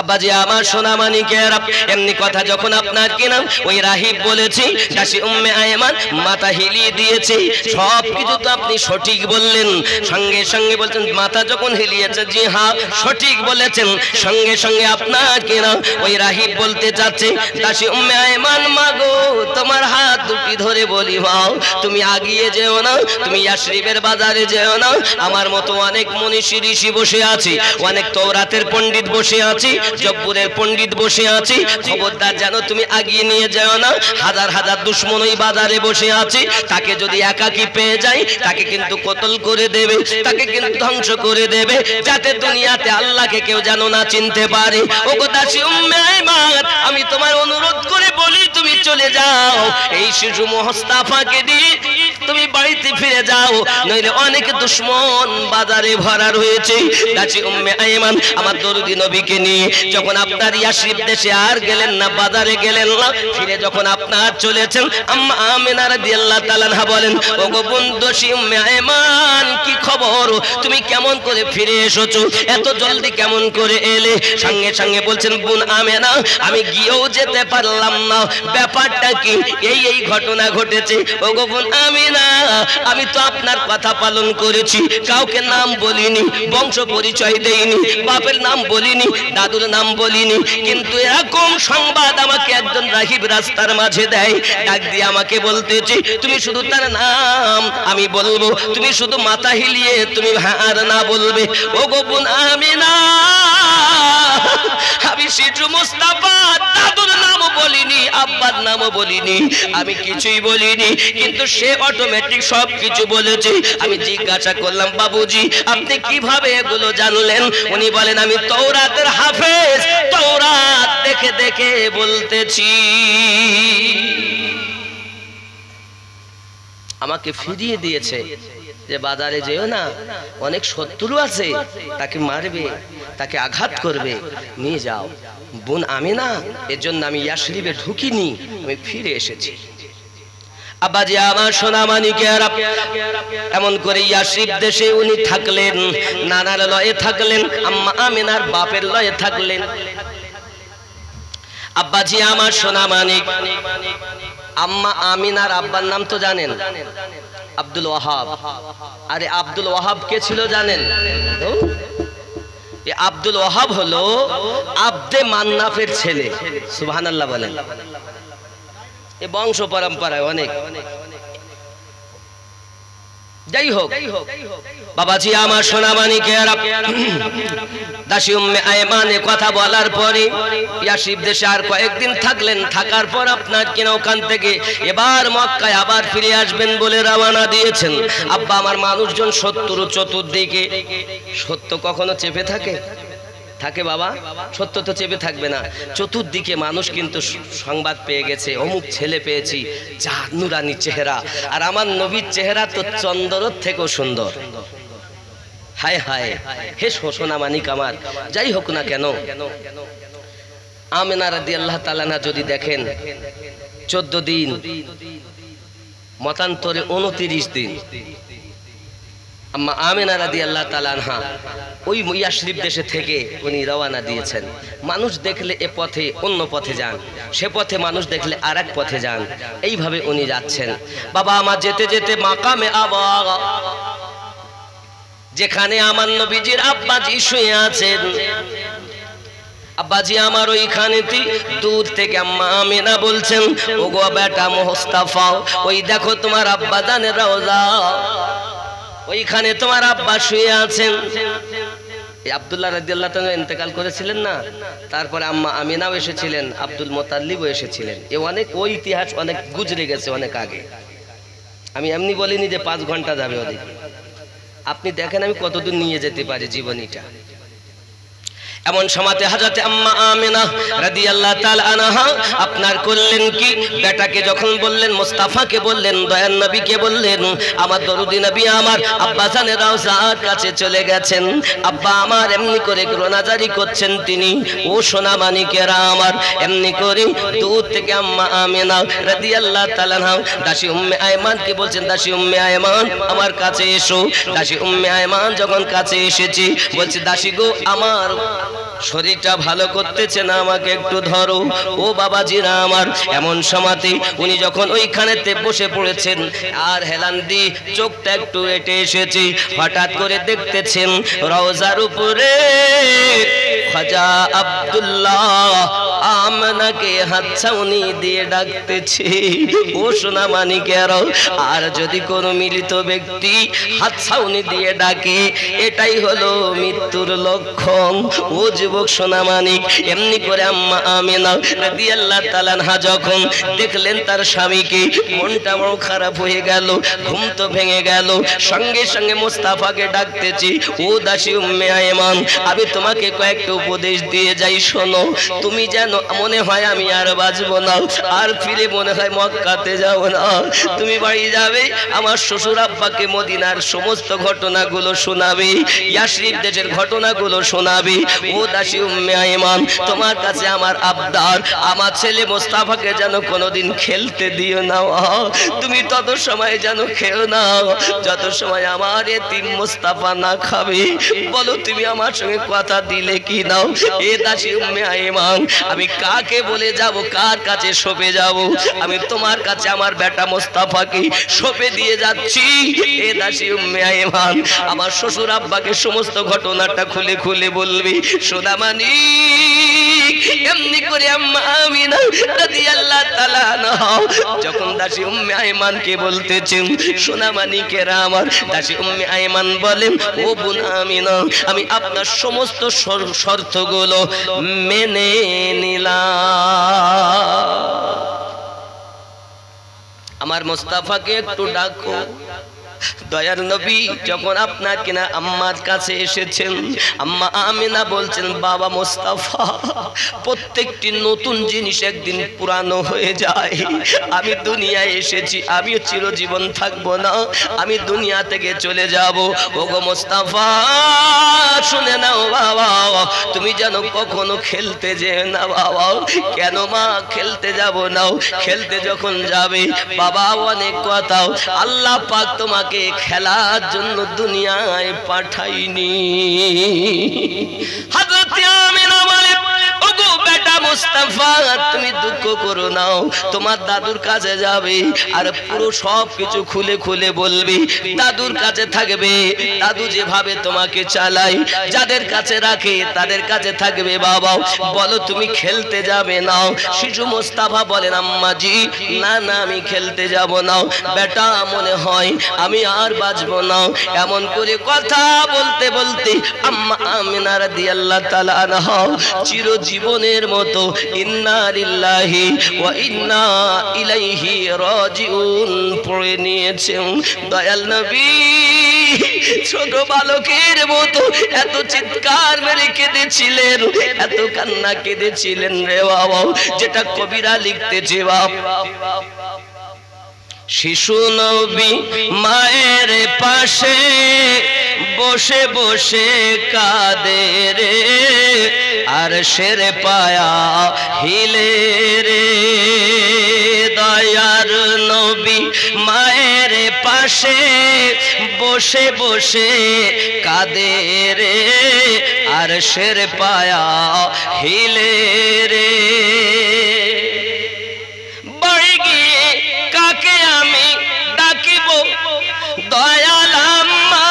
A: আব্বাজি আমার সোনা মানিকেরা? এমনি কথা যখন আপনার কি নাম ওই রাহিব বলেছি, দাসী উম্মে আয়মান মাথা হিলিয়ে দিয়েছে। সব কিছু তো আপনি সঠিক বললেন, সঙ্গে সঙ্গে বলছেন মাথা যখন হিলিয়েছে জি হ্যাঁ সঠিক বলেছেন। সঙ্গে সঙ্গে আপনার কি নাম ওই রাহিব বলতে চাচ্ছে, দাসী উম্মে আয়মান মাগো তোমার হাত দুটি ধরে বলি মাও তুমি আগিয়ে যেও না, তুমি ইয়াসরিবের বাজারে যেও না। আমার মতো অনেক মনীষী ঋষি বসে আছে, অনেক তৌরাতের পণ্ডিত বসে আছে, জব্বুরের পণ্ডিত বসে আছে, খবরদার যেন তুমি আগিয়ে নিয়ে যাও না। হাজার হাজার দুশমন ওই বাজারে বসে আছে, তাকে যদি একাকী পেয়ে যায় তাকে কিন্তু কতল করে দেবে, তাকে কিন্তু ধ্বংস করে দেবে, যাতে দুনিয়াতে আল্লাহকে কেউ যেন না চিনতে পারে। ওগো দাসী উম্মে আয়মান আমি তোমার অনুরোধ করে বলি তুমি চলে যাও, এই শিশু মুস্তাফাকে দিয়ে তুমি বাড়িতে ফিরে যাও, নইলে অনেক দুশমন বাজারে ভরা রয়েছে। দাসী উম্মে আয়মান আমার দরুদি নবীকে নিয়ে যখন আপনার ইয়াসরিব দেশে আর গেলেন না, বাজারে গেলেন না, ফিরে যখন আপনার চলেছেন, আম্মা আমিনা রাদিয়াল্লাহু তাআলা আনহা বলেন ওগো বোন দাসী উম্মে আয়মান কি খবর, তুমি কেমন করে ফিরে এসেছো, এত জলদি কেমন করে এলে? সঙ্গে সঙ্গে বলছেন বোন আমেনা আমি গিয়েও যেতে পারলাম না, ব্যাপারটা কি? এই ঘটনা ঘটেছে। ওগো বোন আমিনা আমি তো আপনার কথা পালন করেছি, কাউকে নাম বলিনি, বংশ পরিচয় দেইনি, বাপের নাম বলিনি, দাদুর নাম বলিনি, কিন্তু এরকম সংবাদ আমাকে একজন রাহিব রাস্তার মাঝে দেয়, ডাক দিয়ে আমাকে বলতেছে তুমি শুধু তার নাম আমি বলবো, তুমি শুধু মাথা হিলিয়ে তুমি হ্যাঁ আর না বলবে। ওগো বোন আমিনা আমি শিশু মুস্তাফা দাদুর নামও বলিনি, আব্বার নামও বলিনি, আমি কিছুই বলিনি, কিন্তু সে অটোমেটিক সব কিছু বলেছে। আমি জিজ্ঞাসা করলাম বাবুজি আপনি কিভাবে এগুলো জানলেন? উনি বলেন আমি তৌরাতের হাফেজ, তৌরাত দেখে দেখে বলতেছি। আমাকে ফিরিয়ে দিয়েছে যে বাজারে যেও না, অনেক শত্রু আছে, তাকে মারবে, তাকে আঘাত করবে, নিয়ে যাও। বোন আমিনা এর জন্য আমি ইয়াসরিবে ঢুকিনি, আমি ফিরে এসেছি। আব্বাজি আমার সোনা মানিকেরা এমন করে ইয়াসরিব দেশে উনি থাকলেন, নানার লয়ে থাকলেন, আম্মা আমিনার বাপের লয়ে থাকলেন। আব্বাজি আমার সোনা মানিক আম্মা আমিনার আব্বার নাম তো জানেন, আব্দুল ওয়াহাব। আরে আব্দুল ওয়াহাব কে ছিল জানেন? আব্দুল ওয়াহাব হলো আব্দে মান্নাফের ছেলে। সুবহানাল্লাহ বলেন। এ বংশ পরম্পরায় অনেক। যাই হোক বাবাজি আমার সোনা মানিকেরা, দাসী উম্মে আয়মানে কথা বলার পরে ইয়াসরিব দেশে আর কয়েকদিন থাকলেন। থাকার পর আপনার কিনা ওখান থেকে এবার মক্কায় আবার ফিরে আসবেন বলে রওনা দিয়েছেন। আব্বা আমার মানুষজন শত্রু চতুর্দিকে। সত্য কখনো চেপে থাকে? থাকে বাবা, সত্য তো চেপে থাকবে না। চতুর্দিকে মানুষ কিন্তু সংবাদ পেয়ে গেছে অমুক ছেলে পেয়েছি, যা নুরানি চেহারা, আর আমার নবীর চেহারা তো চন্দ্রের থেকেও সুন্দর। হায় হায় হে সোনা মানিক আমার, যাই হোক না কেন আমিনা রাদিয়াল্লাহু তাআলা আনহা যদি দেখেন 14 দিন মতান্তরে 29 দিন আম্মা আমিনা রাদিয়াল্লাহু তাআলা আনহা ওই ইয়াসরিব দেশে থেকে উনি রওনা দিয়েছেন। মানুষ দেখলে এ পথে অন্য পথে যান, সে পথে মানুষ দেখলে আরেক পথে যান, এইভাবে উনি যাচ্ছেন। বাবা আমার যেতে যেতে মাকামে আবা, যেখানে আমার নবীজির আব্বাজি শুয়ে আছেন, আব্বাজি আমার ওইখানেতে দূর থেকে আম্মা আমিনা বলছেন ওগো বেটা মুস্তাফা, ওই দেখো তোমার আব্বা জানের রওজা, ওইখানে তোমার আব্বা শুয়ে আছেন। এই আব্দুল্লাহ রাদিয়াল্লাহু তাআলা ইন্তেকাল করেছিলেন না, তারপরে আম্মা আমিনাও এসেছিলেন, আব্দুল মুতাল্লিবও এসেছিলেন। এ অনেক ওই ইতিহাস অনেক গুজরে গেছে অনেক আগে। আমি এমনি বলিনি যে 5 ঘন্টা যাবে ওদিক। আপনি দেখেন আমি কতদূর নিয়ে যেতে পারি জীবনীটা। এমন সময়তে হযরত আম্মা আমিনা রাদিয়াল্লাহু তাআলা আনহা আপনার করলেন কি, বেটাকে যখন বললেন, মুস্তাফাকে বললেন, দয়ার নবীকে বললেন, আমার দরুদি নবী আমার আব্বা জানের রওজার কাছে চলে গেছেন, আব্বা আমার এমনি করে রোনাজারি করছেন তিনি। ও সোনা মানিকেরা আমার, এমনি করে দূর থেকে আম্মা আমিনা রাদিয়াল্লাহু তাআলা আনহা দাসী উম্মে আয়মানকে বলছেন, দাসী উম্মে আয়মান আমার কাছে এসো। দাসী উম্মে আয়মান যখন কাছে এসেছি, বলছে, দাসী গো আমার শরীরটা ভালো করতেছে না, আমাকে একটু ধরো। ও বাবাজিরা আমার, এমন সময়তে উনি যখন ওইখানেতে বসে পড়েছেন আর হেলান দি চোখটা একটু এটে এসেছে, হঠাৎ করে দেখতেছেন রওজার উপরে খাজা আব্দুল্লাহ আমনাকে হাতছাউনি দিয়ে ডাকতেছে। ও সোনা মানিকেরা, আর যদি কোনো মিলিত ব্যক্তি হাতছাউনি দিয়ে ডাকে, এটাই হলো মৃত্যুর লক্ষণ। ও যুবক সোনা মানিক, এমনি করে আম্মা আমিনা রাদিয়াল্লাহু তাআলা আনহা যখন দেখলেন তার স্বামীকে, মনটা বড় খারাপ হয়ে গেল, ঘুম তো ভেঙে গেল। সঙ্গে সঙ্গে মুস্তাফাকে ডাকতেছি, ও দাসী উম্মে আয়মান, আমি তোমাকে কয়েকটা উপদেশ দিয়ে যাই, শোনো। তুমি যেন মনে হয় আমি আর বাঁচবো না, আর ফিরে মনে হয় মক্কাতে যাব না। তুমি বাড়ি যাবে, আমার শ্বশুর আব্বাকে মদিনার সমস্ত ঘটনাগুলো শোনাবে, ইয়াসরিব দেশের ঘটনাগুলো শোনাবে। ও দাসী উম্মে আয়মান, তোমার কাছে আমার আবদার, আমার ছেলে মুস্তাফাকে যেন কোনোদিন খেলতে দিও না। তুমি তত সময় যেন খেও না যত সময় আমার এতিম মুস্তাফা না খাবে। বলো তুমি আমার সঙ্গে কথা দিলে কি নাও? এ দাসী উম্মে আয়মান, আমি কাকে বলে যাব, কার কাছে সঁপে যাব? আমি তোমার কাছে আমার বেটা মুস্তাফাকে সঁপে দিয়ে যাচ্ছি। এ দাসী উম্মে আয়মান, আমার শ্বশুর আব্বাকে সমস্ত ঘটনাটা খুলে খুলে বলবি। সোনামানি এমনি করে আম্মা আমিনা রাদিয়াল্লাহু তাআলা আনহা যখন দাসী উম্মে আয়মানকে বলতেছেন, সোনামানিকেরা আমার, দাসী উম্মে আয়মান বলেন, ও বোন আমিনা, আমি আপনার সমস্ত শর্তগুলো মেনে নিলাম। আমার মুস্তাফাকে একটু ডাকো। দয়ার নবী যখন আপনার কিনা আম্মার কাছে এসেছেন, আম্মা আমিনা বলছেন, বাবা মুস্তাফা, প্রত্যেকটি নতুন জিনিস একদিন পুরানো হয়ে যায়। আমি দুনিয়ায় এসেছি, আমিও চিরজীবন থাকবো না, আমি দুনিয়া থেকে চলে যাব। ওগো মুস্তাফা শুনে নাও বাবা, তুমি যেন কখনো খেলতে যেও না বাবা। কেন মা খেলতে যাব না? খেলতে যখন যাবে বাবা, অনেক কথা, আল্লাহ পাক তোমাকে খেলার জন্য দুনিয়ায় পাঠাইনি। হযরত আমিনা বলে, ওগো বেটা মুস্তাফা, তুমি দুঃখ করো না, তোমার দাদুর কাছে যাবে আর পুরো সব কিছু খুলে খুলে বলবি। দাদুর কাছে থাকবে, দাদু যেভাবে তোমাকে চালায়, যাদের কাছে রাখে তাদের কাছে থাকবে। বাবা বলো তুমি খেলতে যাবে না? শিশু মুস্তাফা বলেন, আম্মাজি না না, আমি খেলতে যাব না বেটা, মনে হয় আমি আর বাঁচবো না। এমন করে কথা বলতে বলতে আম্মা আমিনা রাদিয়াল্লাহু তাআলা আনহা চিরজীবনের মতো ইন্না লিল্লাহি ওয়া ইন্না ইলাইহি রাজিউন পড়ে নিয়েছেন। দয়াল নবী ছোট বালকের মতো এত চিৎকার মেরে কেঁদেছিলেন, এত কান্না কেঁদেছিলেন রে বাবা, যেটা কবিরা লিখতেছে বাবা। শিশু নবী মায়ের পাশে বসে বসে কাঁদে রে, আর শের পায়া হিলে রে। দয়ার নবী মায়ের পাশে বসে বসে কাঁদে রে, আর শের পায়া হিলে রে। বাড়ি গিয়ে কাকে আমি ডাকিব দয়াল আম্মা,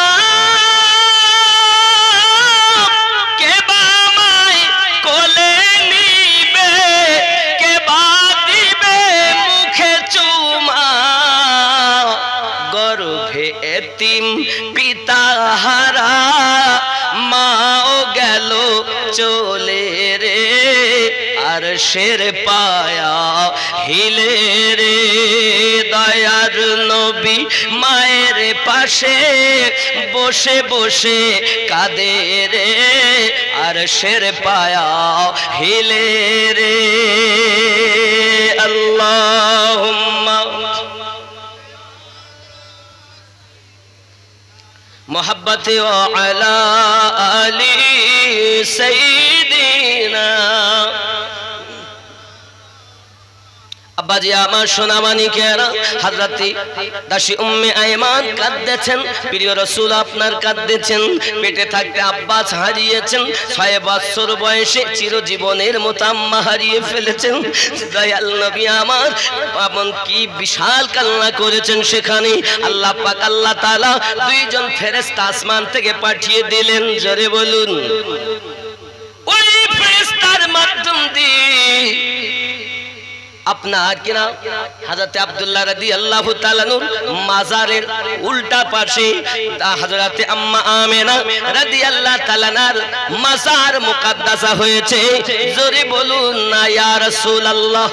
A: কে বা আমায় কোলে নিবে, কে বা দিবে মুখে চুমা। গর্ভে এতিম পিতা হারা মা ও চলে রে আর শের পায়া হিলে রে দয়ার নবী মায়ের পাশে বসে বসে কাঁদে রে আর শের পায়া হিলে রে আল্লাহুম্মা मोहब्बत अला अली सैयदीना আব্বাজি আমার সোনামানিকেরা হযরতে দাসী উম্মে আয়মান কাঁদতেছেন প্রিয় রাসূল আপনার কাঁদতেছেন পেটে থাকতে আব্বাস হারিয়েছেন 6 বছর বয়সে চিরজীবনের মতো আম্মা হারিয়ে ফেলেছেন দয়াল নবী আমার এমন কি বিশাল কান্না করেছেন সেখানে আল্লাহ পাক আল্লাহ তাআলা দুইজন ফেরেশতা আসমান থেকে পাঠিয়ে দিলেন জোরে বলুন ওই ফেরেশতার মাধ্যম দিয়ে আপনার কিনা হযরত আব্দুল্লাহ রাদিয়াল্লাহু তাআলা নূর মাজারের উল্টা পাশে হযরত আম্মা আমেনা রাদিয়াল্লাহু তাআলা নার মাজার মুকদ্দাসা হয়েছে জোরে বলুন না ইয়া রাসূলুল্লাহ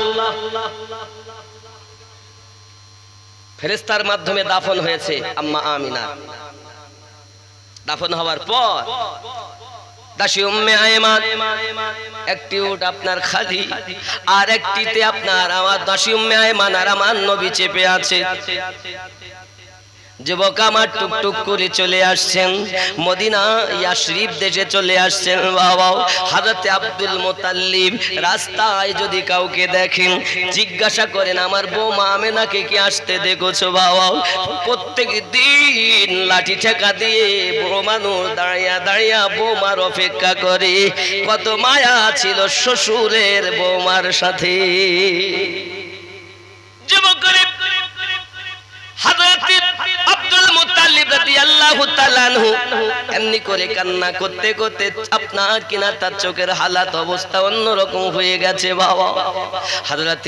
A: ফেরেশতার মাধ্যমে দাফন হয়েছে আম্মা আমিনা দাফন হওয়ার পর দাসী উম্মে আয়মান একটি উট আপনার খালি আর একটিতে আপনার আমার দাসী উম্মে আয়মান আর আমার নবী চেপে আছে যুবক আমার টুকটুক করে চলে আসছেন মদিনা ইয়াশরিফ দেশে চলে আসছেন বাবা হযরত আব্দুল মুতাল্লিব রাস্তায় যদি কাউকে দেখেন জিজ্ঞাসা করেন আমার বৌমা আমেনাকে কি আসতে দেখেছো বাবা প্রত্যেক দিন লাঠি ঠেকা দিয়ে বৌমানুর দাঁড়িয়ে দাঁড়িয়ে বৌমার অপেক্ষা করে কত মায়া ছিল শ্বশুরের বৌমার সাথে যুবক হযরত আব্দুল মুত্তালিব রাদিয়াল্লাহু তাআলা আনহু এমনি করে কান্না করতে করতে আপনার কিনা তার চোখের হালাত অবস্থা অন্যরকম হয়ে গেছে বাবা হযরত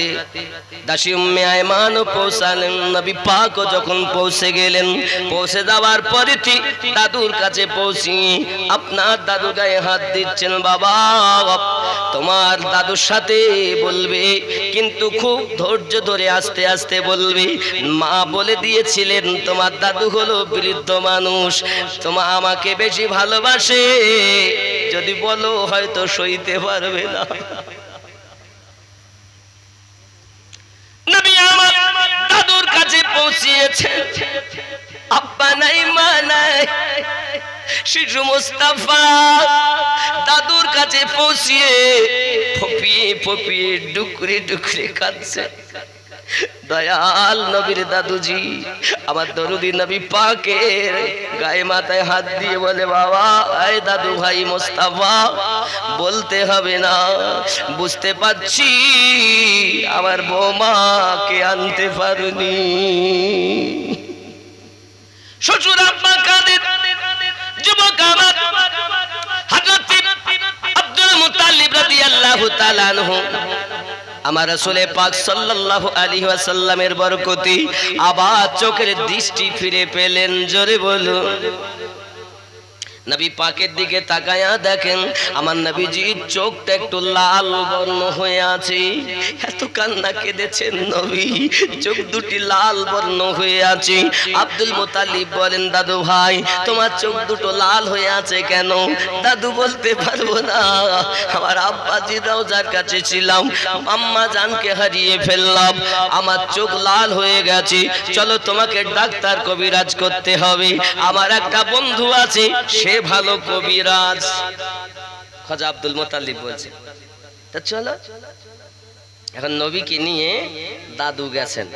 A: দাসী উম্মে আয়মান পৌঁছালেন নবী পাক যখন পৌঁছে গেলেন পৌঁছে যাওয়ার পরে দাদুর কাছে পৌঁছি আপনার দাদু গায়ে হাত দিচ্ছেন বাবা তোমার দাদুর সাথে বলবে কিন্তু খুব ধৈর্য ধরে আস্তে আস্তে বলবে মা বলে দিয়েছিলেন তোমার দাদু হলো বৃদ্ধ মানুষ তোমা আমাকে বেশি ভালোবাসে যদি বলো হয়তো সইতে পারবে না নবী আমার দাদুর কাছে পৌঁছিয়েছেন আব্বা নাই মা নাই শিশু মুস্তাফা দাদুর কাছে পৌঁছিয়ে ফপিয়ে ফপিয়ে ডুকরে ডুকরে কাঁদছে দয়াল নবীর দাদুজি আমার দরুদি নবী পাকের গায়ে মাথায় হাত দিয়ে বলে বাবা এই দাদু ভাই মুস্তাফা বলতে হবে না বুঝতে পারছি আমার বৌমাকে আনতে পারুনি শ্বশুর আব্বা কাঁদে যুবক আমার হযরত আব্দুল মুত্তালিব রাদিয়াল্লাহু তাআলা আনহু আমার রাসূল পাক সাল্লাল্লাহু আলাইহি ওয়াসাল্লামের বরকতে আবার চোখের দৃষ্টি ফিরে পেলেন জোরে বলুন নবী পাকের দিকে তাকায়া দেখেন আমার নবীজির চোখটা একটু লাল বর্ণ হয়ে আছে এত কান্না কেঁদেছেন নবী চোখ দুটি লাল বর্ণ হয়ে আছে আব্দুল মুতালিব বলেন দাদু ভাই তোমার চোখ দুটো লাল হয়ে আছে কেন দাদু বলতে পারবো না আমার আব্বাজি রওজার কাছে ছিলাম আম্মা জানকে হারিয়ে ফেললাম আমার চোখ লাল হয়ে গেছে চলো তোমাকে ডাক্তার কবিরাজ করতে হবে আমার একটা বন্ধু আছে সে ভালো কবিরাজ খাজা আব্দুল মুতালিব বলছে তা চলো এখন নবীকে নিয়ে দাদু গেছেন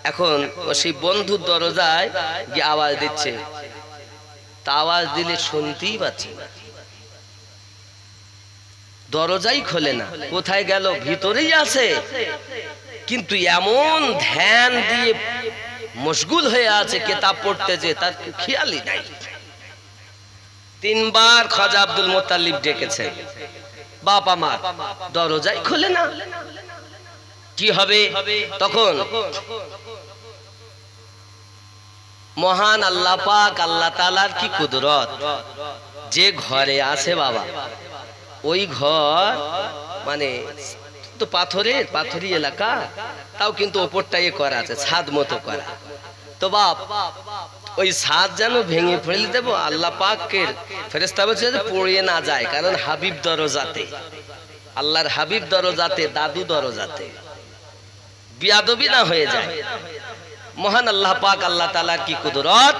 A: এখন সেই বন্ধুর দরজায় গিয়ে আওয়াজ দিচ্ছে তা আওয়াজ দিলে শুনতেই পাচ্ছি না দরজাই খোলে না কোথায় গেল ভিতরেই আছে কিন্তু এমন ধ্যান দিয়ে মশগুল হয়ে আছে কিতাব পড়তে যে তার খেয়ালই নাই তিনবার খাজা আব্দুল মুতালিব ডেকেছে বাপ আমার দরজাই খোলে না কি হবে তখন মহান আল্লাহ পাক আল্লাহ তাআলার কি কুদরত যে ঘরে আছে বাবা ওই ঘর মানে তো পাথরি এলাকা, তাও কিন্তু ওপরটা করা আছে, ছাদ মতো করা। তো বাপ ওই ছাদ যেন ভেঙে ফেলে দেবো, আল্লাহ পাকের ফেরেশতা বলছে যে পড়িয়ে না যায়, কারণ হাবিব দরজাতে, আল্লাহর হাবিব দরজাতে, দাদু দরজাতে, বিয়াদবি না হয়ে যায়। মহান আল্লাহ পাক, আল্লাহ তাআলার কি কুদরত।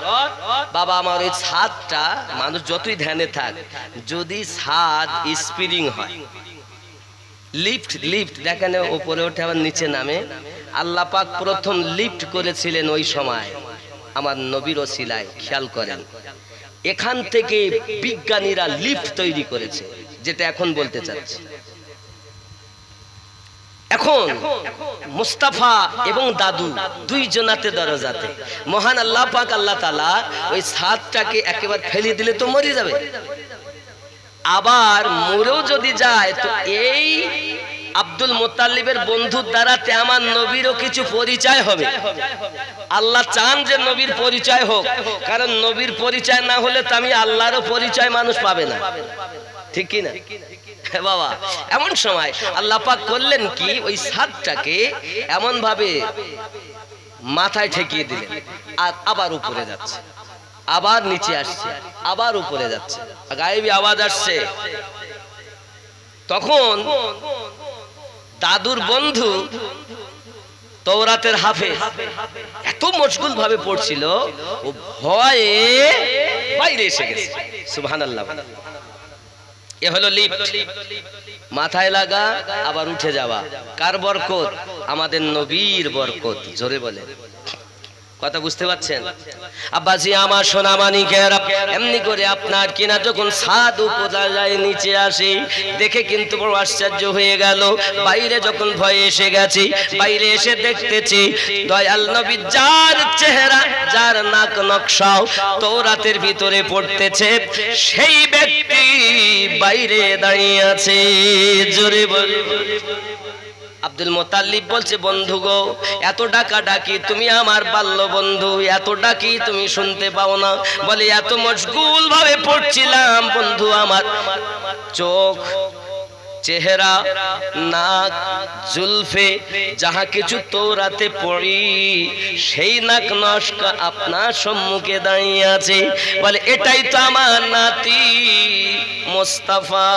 A: বাবা আমার ওই ছাদটা মানুষ যতই ধ্যানে থাক, যদি ছাদ স্প্রিং হয়, লিফট দেখেন উপরে ওঠে আবার নিচে নামে, আল্লাহ পাক প্রথম লিফট করেছিলেন ওই সময় আমার নবীর ওসিলায়। খেয়াল করেন, এখান থেকে বিজ্ঞানীরা লিফট তৈরি করেছে, যেটা এখন বলতে চাচ্ছি। এখন মুস্তাফা এবং দাদু দুইজনাতে দরজাতে, মহান আল্লাহ পাক আল্লাহ তাআলা ওই ছাদটাকে একেবারে ফেলে দিলে তো মরে যাবে, আবার মরেও যদি যায় তো এই আব্দুল মুত্তালিবের বন্ধুর দ্বারাতে আমার নবীরও কিছু পরিচয় হবে। আল্লাহ চান যে নবীর পরিচয় হোক, কারণ নবীর পরিচয় না হলে তো আমি আল্লাহরও পরিচয় মানুষ পাবে না, ঠিক কি না বাবা? এমন সময় আল্লাহ পাক করলেন কি, ওই ছাদটাকে এমন ভাবে মাথায় ঠেকিয়ে দিলেন, আর আবার উপরে যাচ্ছে, আবার নিচে আসছে, আবার উপরে যাচ্ছে, গায়েবী আওয়াজ আসছে। তখন দাদুর বন্ধু তওরাতের হাফেজ এত মশগুল ভাবে পড়ছিল, ও ভয়ে বাইরে এসে গেছে। সুবহানাল্লাহ। এ হলো লিফট, মাথায় লাগা আবার উঠে যাওয়া। কার বরকত? আমাদের নবীর বরকত। জোরে বলে, কথা বুঝতে পারছেন? আব্বাজি আমার সোনা মানিকেরা, এমনি করে আপনার কিনা যখন ছাদ উপরে নিচে আসে, দেখে কিন্তু বড় আশ্চর্য হয়ে গেল। বাইরে যখন ভয়ে এসে গেছি, বাইরে এসে দেখতেছি দয়াল নবী, যার চেহারা, যার নাক নকশাও তওরাতের ভিতরে পড়তেছে, সেই ব্যক্তি বাইরে দাঁড়িয়ে আছে। জোরে বল। আব্দুল মুত্তালিব বলছে, বন্ধু গো, এত ডাকা ডাকি, তুমি আমার বাল্য বন্ধু, এত ডাকি তুমি শুনতে পাও না? বলে, এত মশগুল ভাবে পড়ছিলাম বন্ধু, আমার চোখ, চেহারা, নাক, জুলফে, যাহা কিছু তওরাতে পড়ি, সেই নাক নস্কা আপনার সম্মুখে দাঁড়িয়ে আছে। বলে, এটাই তো আমার নাতি মুস্তাফা,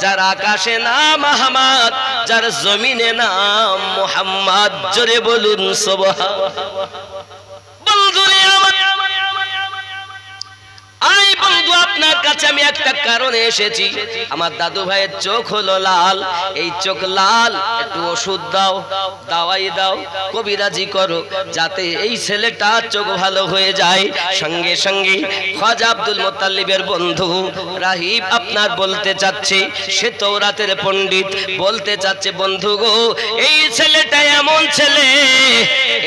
A: যার আকাশে নাম আহমদ, যার জমিনে নাম মুহাম্মদ। জোরে বলুন সুবহানাল্লাহ। বন্ধুরে আমার, আই বন্ধু, আপনার কাছে আমি একটা কারণে এসেছি। আমার দাদু ভাইয়ের চোখ হলো লাল, এই চোখ লাল, একটু ওষুধ দাও, দাওয়াই দাও, কবিরাজি করো, যাতে এই ছেলেটার চোখ ভালো হয়ে যায়। সঙ্গে সঙ্গে খাজা আব্দুল মুত্তালিবের বন্ধু রাহিব আপনার বলতে চাচ্ছে, সে তওরাতের পণ্ডিত, বলতে চাচ্ছে, বন্ধু গো, এই ছেলেটা এমন ছেলে,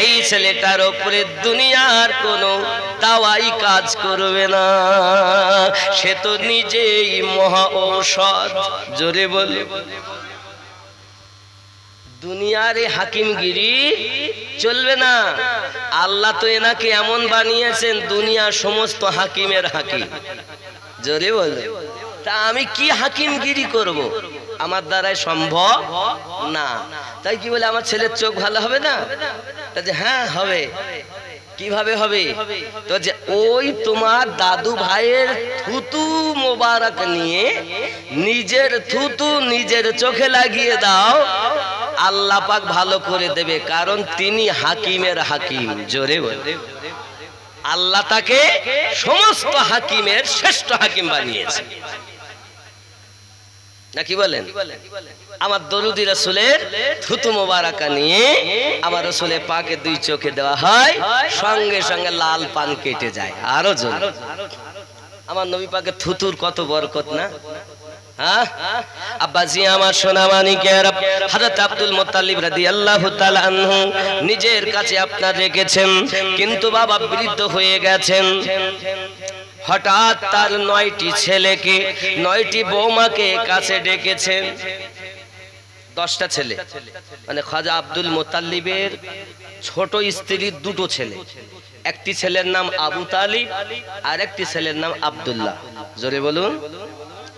A: এই ছেলেটার উপরে দুনিয়ার কোনো দাওয়াই কাজ করবে না, সে তো নিজেই মহা ঔষধ। জোরে বল। দুনিয়ার হাকিমগিরি চলবে না। আল্লাহ তো এনাকে এমন বানিয়েছেন, দুনিয়ার সমস্ত হাকিমের হাকিম। জোরে বল। তা আমি কি হাকিমগিরি করব? আমার দ্বারাই সম্ভব না। তাই কি বলে, আমার ছেলের চোখ ভালো হবে না? হ্যাঁ হবে। কিভাবে হবে? তো যে ওই তোমার দাদু ভাইয়ের থুতু মোবারক নিয়ে নিজের থুতু নিজের চোখে লাগিয়ে দাও, আল্লাহ পাক ভালো করে দেবে, কারণ তিনি হাকিমের হাকিম। জোরে বলে। আল্লাহ তাকে সমস্ত হাকিমের শ্রেষ্ঠ হাকিম বানিয়েছে, নাকি বলেন? আমার দরুদি রাসূলের থুতু মোবারকা নিয়ে আমার রাসূলের পাকে দুই চোখে দেওয়া হয়, সঙ্গে সঙ্গে লাল পান কেটে যায়। আরো জোরে। আমার নবী পাকের থুতুর কত বরকত না? হ্যাঁ আব্বাজি আমার সোনা মানিকের, হযরত আব্দুল মুত্তালিব রাদিয়াল্লাহু তাআলা আনহু নিজের কাছে আপনার রেখেছেন, কিন্তু বাবা বৃদ্ধ হয়ে গেছেন। হঠাৎ তার 9টি ছেলেকে, 9টি বৌমাকে কাছে ডেকেছেন। 10টা ছেলে, মানে খাজা আব্দুল মুত্তালিবের ছোট স্ত্রীর 2টো ছেলে। একটি ছেলের নাম আবু তালিব আর একটি ছেলের নাম আব্দুল্লাহ। জোরে বলুন।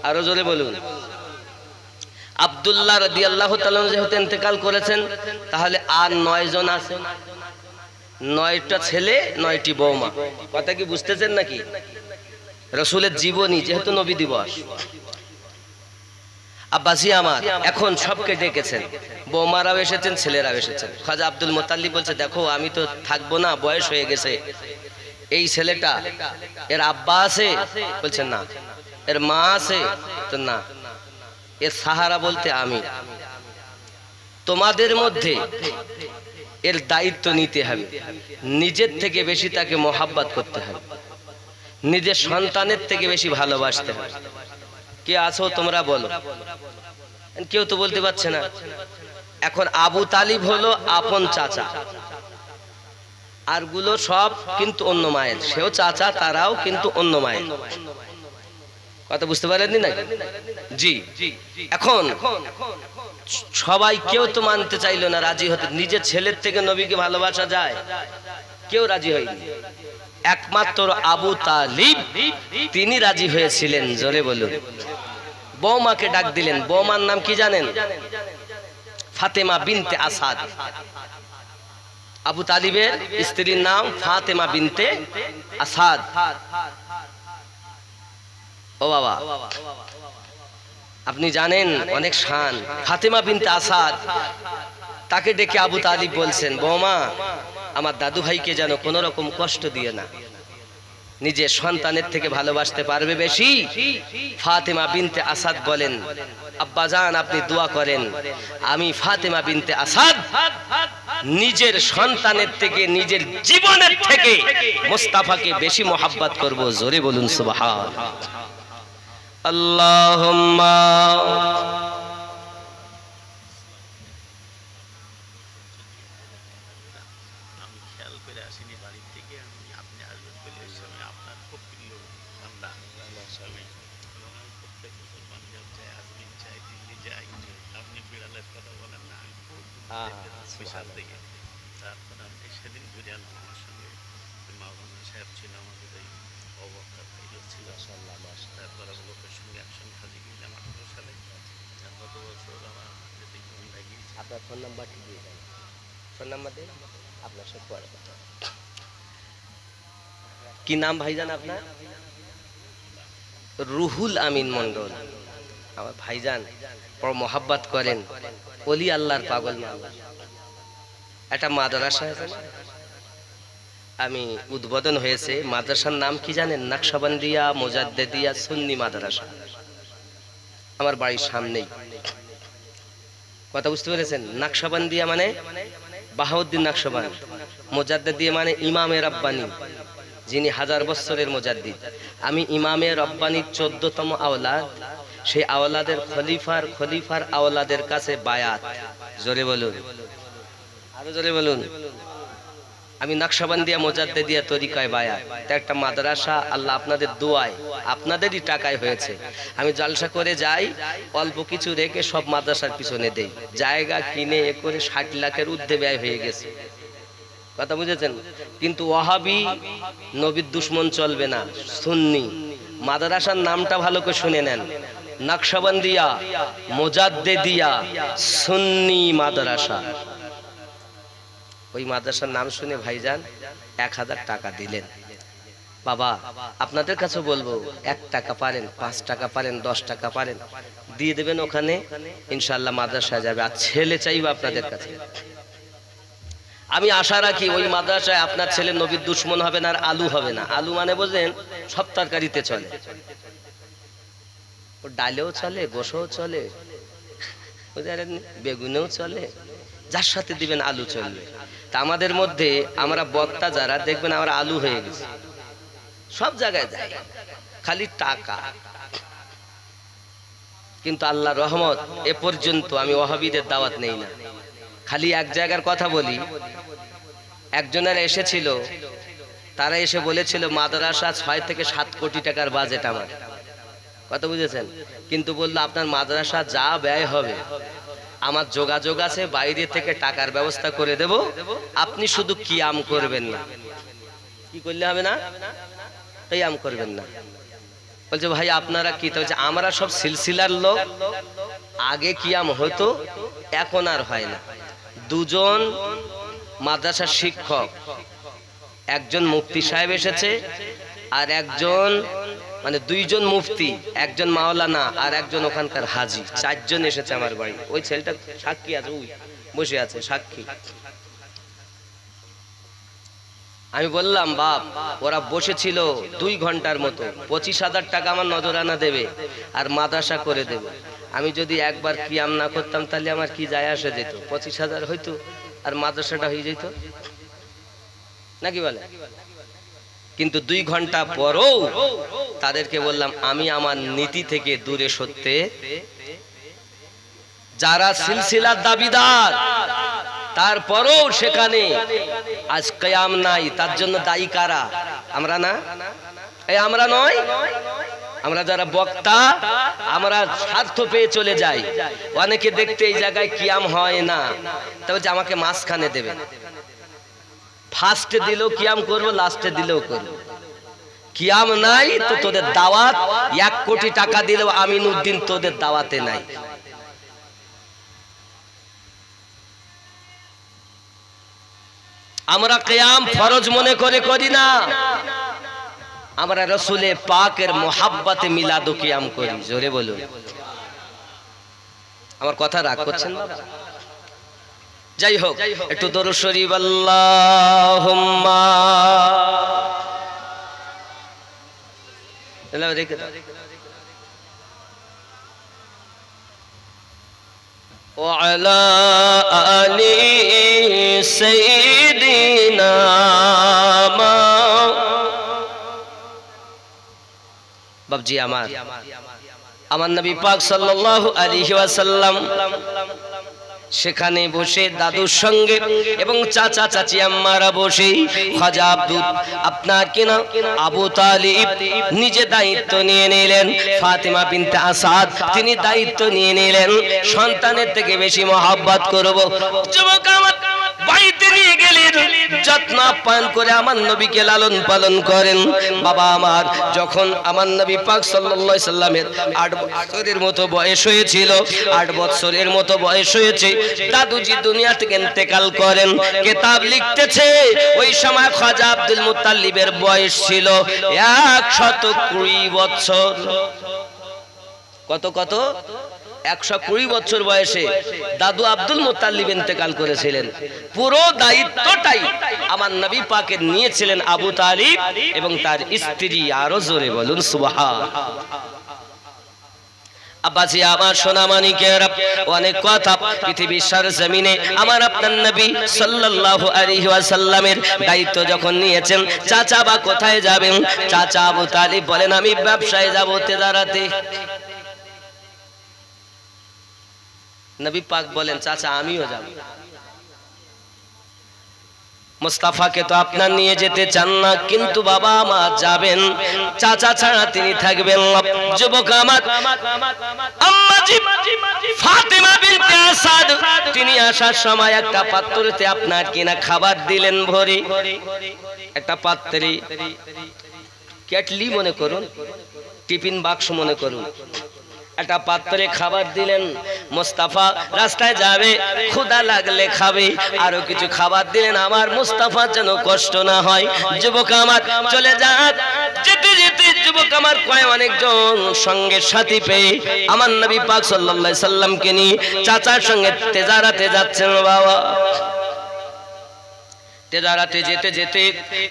A: আরো জোরে বলুন। আব্দুল্লাহ রাদিয়াল্লাহু তাআলা যেহেতু ইন্তেকাল করেছেন, তাহলে আর 9 জন আছে, 9টা ছেলে 9টি বৌমা। কথা কি বুঝতেছেন নাকি? রাসূলের জীবনী যেহেতু নবী দিবস, আব্বাসি আমার এখন সবকে ডেকেছেন, বৌমারাও এসেছেন, ছেলেরাও এসেছেন। খাজা আব্দুল মুত্তালিব বলছে, দেখো আমি তো থাকবো না, বয়স হয়ে গেছে, এই ছেলেটা এর আব্বা আছে? বলছেন না। এর মা আছে? তো না। এর সাহারা বলতে আমি। তোমাদের মধ্যে এর দায়িত্ব নিতে হবে, নিজের থেকে বেশি তাকে মোহাব্বত করতে হবে, নিজের সন্তানের থেকে বেশি ভালোবাসতে হবে। কে আছো তোমরা বলো? কেউ তো বলতে পারছে না। এখন আবু তালিব হলো আপন চাচা, আর গুলো সব কিন্তু অন্য মায়ের, সেও চাচা, তারাও কিন্তু অন্য মায়ের। কথা বুঝতে পারেননি না? জি। এখন সবাই কেউ তো মানতে চাইলো না, রাজি হতে। নিজের ছেলের থেকে নবীকে ভালোবাসা যায়? কেউ রাজি হয়নি। একমাত্র আবু তালিব তিনি রাজি হয়েছিলেন। জোরে বলুন। বৌমাকে ডাক দিলেন। বৌমার নাম কি জানেন? ফাতেমা বিনতে আসাদ। আবু তালিবের স্ত্রীর নাম ফাতেমা বিনতে আসাদ। ও বাবা, আপনি জানেন অনেক শান। ফাতেমা বিনতে আসাদ, তাকে ডেকে আবু তালিব বলছেন, বৌমা আমার দাদু ভাইকে যেন কোনো রকম কষ্ট দিয়ে না, নিজের সন্তানের থেকে ভালোবাসতে পারবে বেশি। ফাতেমা বিনতে আসাদ বলেন, আব্বাজান আপনি দোয়া করেন, আমি ফাতেমা বিনতে আসাদ নিজের সন্তানের থেকে, নিজের জীবনের থেকে মুস্তাফাকে বেশি মোহাব্বত করব। জোরে বলুন সুবহানাল্লাহ। আল্লাহুম্মা
B: সেদিন ঘুরে আমার সঙ্গে মাওলানা সাহেব ছিল, আমাদের এই অবকার ছিল, তারপর লোকের সঙ্গে একসঙ্গে হাজি গেলাম 18 সালে। গত বছর আমার আমরা গিয়েছি।
A: আপনার ফোন নাম্বারটি দিয়ে দেন। ফোন নাম্বার দিন, আপনার সাথে পরে কথা। কি নাম ভাইজান আপনার? রুহুল আমিন মন্ডল। আমার ভাইজান বড় মোহাব্বত করেন, ওলি আল্লাহর পাগল মানুষ। একটা মাদ্রাসা আছে, আমি উদ্বোধন হয়েছে, মাদ্রাসার নাম কি জানেন? নাকশবন্দিয়া মুজাদ্দিদিয়া সুন্নি মাদ্রাসা। আমার বাড়ির সামনেই। কথা বুঝতে পেরেছেন? নাকশবন্দিয়া মানে বাহাউদ্দিন নাকশবন্দ, মুজাদ্দিদিয়া মানে ইমামে রাব্বানি, যিনি 1000 বছরের মুজাদ্দিদ। আমি ইমামে রাব্বানির 14তম আওলাদ। সেই আওলাদের খলিফার আওলাদের কাছে বায়াত। জোরে বলুন, আরো জোরে বলুন। আমি নাকশবন্দিয়া মুজাদ্দিদিয়া তরিকায় বায়াত। একটা মাদ্রাসা আল্লাহ আপনাদের দোয়ায়, আপনাদেরই টাকায় হয়েছে। আমি জলসা করে যাই, অল্প কিছু রেখে সব মাদ্রাসার পিছনে দেই। জায়গা কিনে এ করে 60 লাখের ঊর্ধ্বে ব্যয় হয়ে গেছে। কথা বুঝেছেন? কিন্তু ওয়াহাবি নবীর দুশমন চলবে না, সুন্নি। মাদ্রাসার নামটা ভালো করে শুনে নেন, নাকশবন্দিয়া মুজাদ্দিদিয়া সুন্নি মাদ্রাসা। ওই মাদ্রাসার নাম শুনে ভাইজান 1000 টাকা দিলেন। বাবা আপনাদের কাছে বলবো, 1 টাকা পারেন, 5 টাকা পারেন, 10 টাকা পারেন, দিয়ে দেবেন ওখানে, ইনশাআল্লাহ মাদ্রাসায় যাবে। আর ছেলে চাইবে আপনাদের কাছে। আমি আশা রাখি ওই মাদ্রাসায় আপনার ছেলে নবীর দুশমন হবে না, আর আলু হবে না। আলু মানে বোঝেন, সব তরকারিতে চলে, ও ডালেও চলে, গোশও চলে, বেগুনেও চলে, যার সাথে দিবেন আলু চলবে। তা আমাদের মধ্যে আমরা বক্তা যারা দেখবেন আমরা আলু হয়ে গেছি, সব জায়গায় যাই, খালি টাকা। কিন্তু আল্লাহ রহমত, এ পর্যন্ত আমি ওয়াহাবিদের দাওয়াত নেই না। খালি এক জায়গার কথা বলি, একজনের এসেছিল, তারা এসে বলেছিল মাদ্রাসা 6 থেকে 7 কোটি টাকার বাজেট আমার। কথা বুঝেছেন? কিন্তু বললো আপনার মাদ্রাসা যা ব্যয় হবে আমার যোগাযোগ আছে, বাইরে থেকে টাকার ব্যবস্থা করে দেব, আপনি শুধু কিয়াম করবেন না। কি করলে হবে না? কিয়াম করবেন না। বলছে ভাই আপনারা কি? বলছে আমরা সব সিলসিলার লোক, আগে কিয়াম হতো, এখন আর হয় না। দুজন মাদ্রাসার শিক্ষক, একজন মুফতি সাহেব এসেছে, আর একজন মানে দুইজন মুফতি, একজন মাওলানা আর একজন ওখানকার হাজি, চারজন এসেছে আমার বাড়ি। ওই ছেলেটা সাক্ষী আছে, ওই বসে আছে সাক্ষী। আমি বললাম বাপ, ওরা বসেছিল 2 ঘন্টার মতো, 25,000 টাকা আমার নজরানা দেবে আর মাদ্রাসা করে দেবে। আমি যদি একবার কিয়াম না করতাম তাহলে আমার কি যায় আসে যেত? 25,000 হইতো আর মাদ্রাসাটা হয়ে যেত নাকি বলে? কিন্তু 2 ঘন্টা পরও তাদেরকে বললাম আমি আমার নীতি থেকে দূরে সরতে। যারা সিলসিলার দাবিদার তারপরও সেখানে আজ কিয়াম নাই, তার জন্য দায়ী কারা? আমরা না? এই আমরা নয়, আমরা যারা বক্তা, আমরা স্বার্থ পেয়ে চলে যাই। অনেকে দেখতে এই জায়গায় কিয়াম হয় না, তবে যে আমাকে মাঝখানে দেবে, ফার্স্টে দিলেও কিয়াম করবো, লাস্টে দিলেও করবো। কিয়াম নাই তো তোদের দাওয়াত 1 কোটি টাকা দিলেও আমিনুদ্দিন তোদের দাওয়াতে নাই। আমরা কিয়াম ফরজ মনে করে করি না, আমরা রাসূলে পাকের মোহাব্বতে মিলাদ ও কিয়াম করি। জোরে বলুন। আমার কথা রাগ করছেন বাবা? যাই হোক, একটু দরুদ শরীফ আল্লাহুম্মা রেখে দাও। وعلى آل سيدنا বাবজি আমার নবী পাক সাল্লাল্লাহু আলাইহি ওয়াসাল্লাম সেখানে বসে দাদুর সঙ্গে এবং চাচা চাচি আম্মারা বসে খাজা আব্দুল আপনার কিনা আবু তালিব নিজে দায়িত্ব নিয়ে নিলেন। ফাতেমা বিনতে আসাদ তিনি দায়িত্ব নিয়ে নিলেন, সন্তানের থেকে বেশি মহব্বত করব। যুবক আমার বাড়িতে নিয়ে গেলেন, যত্ন আপ্যায়ন করে আমার নবীকে লালন পালন করেন। বাবা আমার যখন আমার নবী পাক সাল্লাল্লাহু আলাইহি সাল্লামের 8 বছরের মতো বয়স হয়েছিল, 8 বছরের মতো বয়স হয়েছে, দাদুজি দুনিয়া থেকে ইন্তেকাল করেন। কিতাব লিখতেছে ওই সময় খাজা আব্দুল মুত্তালিবের বয়স ছিল 120 বছর। কত কত? 120 বছর বয়সে দাদু আব্দুল মুত্তালিব ইন্তেকাল করেছিলেন। পুরো দায়িত্বটাই আমার নবী পাকের নিয়েছিলেন আবু তালিব এবং তার স্ত্রী। আরো জোরে বলুন সুবহানাল্লাহ। আব্বাজি আমার সোনামানিকেরা, অনেক কথা পৃথিবীর সরজমিনে আমার আপনার নবী সাল্লাল্লাহু আলাইহি ওয়াসাল্লামের দায়িত্ব যখন নিয়েছেন, চাচা বা কোথায় যাবেন? চাচা আবু তালিব বলেন আমি ব্যবসায় যাব তেজারাতে। নবী পাক বলেন চাচা আমিও যাব। মুস্তাফাকে তো আপনার নিয়ে যেতে চান না, কিন্তু বাবা মা যাবেন, চাচা ছাড়া তিনি থাকবেন। যুবক আমার আম্মাজি ফাতেমা বিনতে আসাদ তিনি আসার সময় একটা পাত্রতে আপনার কিনা খাবার দিলেন ভরে, একটা পাত্রে কেটলি মনে করুন, টিফিন বাক্স মনে করুন, একটা পাত্রে খাবার দিলেন। মুস্তাফা রাস্তায় যাবে, ক্ষুধা লাগলে খাবে, আরো কিছু খাবার দিলেন আমার মুস্তাফা যেন কষ্ট না হয়। যুবক আমার চলে যাক, যেতে যেতে যুবক আমার কয় অনেকজন সঙ্গে সাথী পেয়ে আমার নবী পাক সাল্লাল্লাহু আলাইহি সাল্লামকে নিয়ে চাচার সঙ্গে তেজারাতে যাচ্ছেন। বাবা তেজারাতে যেতে যেতে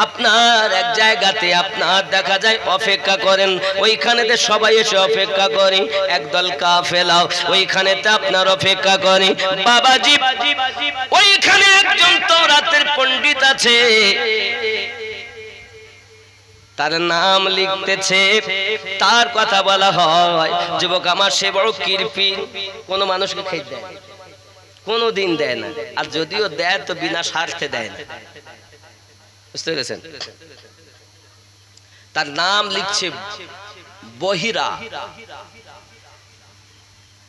A: আপনার এক জায়গাতে আপনার দেখা যায় অপেক্ষা করেন, ওইখানেতে সবাই এসে অপেক্ষা করে, একদল কাফেলা ওইখানেতে আপনার অপেক্ষা করে। বাবাজি ওইখানে একজন তাওরাতের পণ্ডিত আছে, তার নাম লিখতেছে, তার কথা বলা হয়। যুবক আমার সে বড় কৃপি, কোন মানুষকে খেয়ে দেয় কোনো দিন দেয় না, আর যদিও দেয় তো বিনা স্বার্থে দেয় না। বুঝতে পেরেছেন? তার নাম লিখছে বহিরা।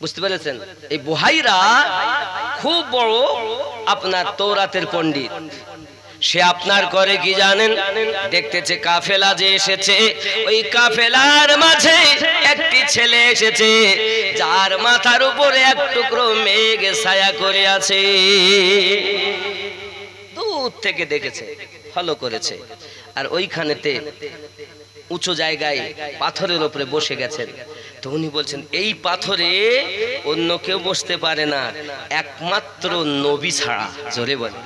A: বুঝতে পেরেছেন? এই বহিরা খুব বড় আপনার তাওরাতের পণ্ডিত। সে আপনার করে কি জানেন? দেখতেছে কাফেলা যে এসেছে, ওই কাফেলার মাঝে ছেলে এসেছে যার মাথার উপরে এক টুকরো মেঘ ছায়া করে আছে। দূর থেকে দেখেছে, ফলো করেছে, আর ওইখানেতে উঁচু জায়গায় পাথরের উপরে বসে গেছেন। তো উনি বলছেন এই পাথরে অন্য কেউ বসতে পারে না, একমাত্র নবী ছাড়া। জোরে বলে।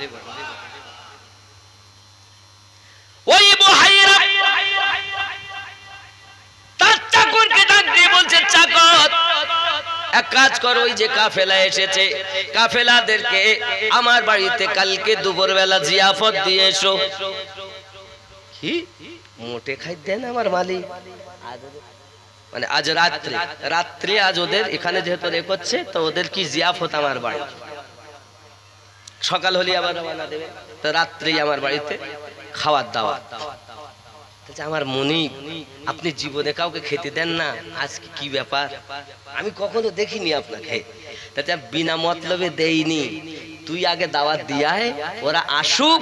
A: ওই বুহাইরা তার চাকরকে ডাক দিয়ে বলছে, চাকর এক কাজ করো, ওই যে কাফেলা এসেছে, কাফেলাদেরকে আমার বাড়িতে কালকে দুপুরবেলা জিয়াফত দিয়ে এসো। কি মোটে খাই দেন আমার মালিক, মানে আজ রাত্রে আজ ওদের এখানে যেহেতু রেখছে, তো ওদের কি জিয়াফত আমার বাড়ি, সকাল হলে আবার রওনা দেবে, তো রাত্রি আমার বাড়িতে খাওয়ার দাওয়াত। আমার মনি, আপনি জীবনে কাউকে খেতে দেন না, আজকে কি ব্যাপার? আমি কখনো দেখিনি আপনাকে, তাতে বিনা মতলবে দেইনি, তুই আগে দাওয়াত দিয়ায়, ওরা আসুক,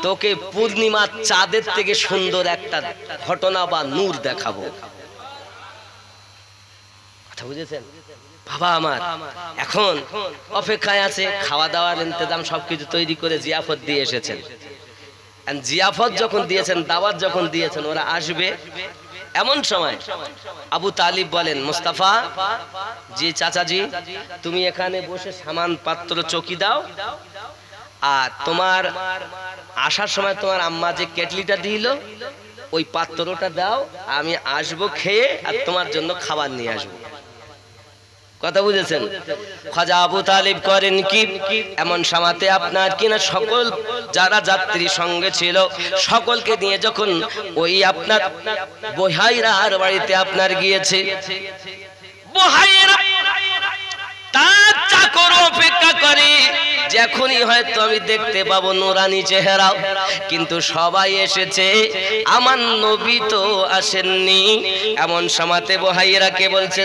A: তোকে পূর্ণিমা চাঁদের থেকে সুন্দর একটা ঘটনা বা নূর দেখাবো। কথা বুঝেছেন বাবা আমার? এখন অপেক্ষায় আছে, খাওয়া দাওয়ার ইন্তজাম সবকিছু তৈরি করে জিয়াফত দিয়ে এসেছেন। জিয়াফত যখন দিয়েছেন, দাওয়াত যখন দিয়েছেন, ওরা আসবে, এমন সময় আবু তালিব বলেন, মুস্তাফা জি চাচাজি, তুমি এখানে বসে সামান পাত্র চকি দাও, আর তোমার আসার সময় তোমার আম্মা যে কেটলিটা দিল ওই পাত্রটা দাও, আমি আসবো খেয়ে আর তোমার জন্য খাবার নিয়ে আসবো। কথা বুঝেছেন? খাজা আবু তালিব করেন কি, এমন সময়তে আপনার কিনা সকল যারা যাত্রী সঙ্গে ছিল সকলকে নিয়ে যখন ওই আপনার বুহাইরার বাড়িতে আপনার গিয়েছে, বুহাইরা তার চাকর অপেক্ষা করে যে এখনই হয়তো আমি দেখতে পাবো নুরানি চেহারা, কিন্তু সবাই এসেছে, আমার নবী তো আসেননি। এমন সময়তে বুহাইরাকে বলছে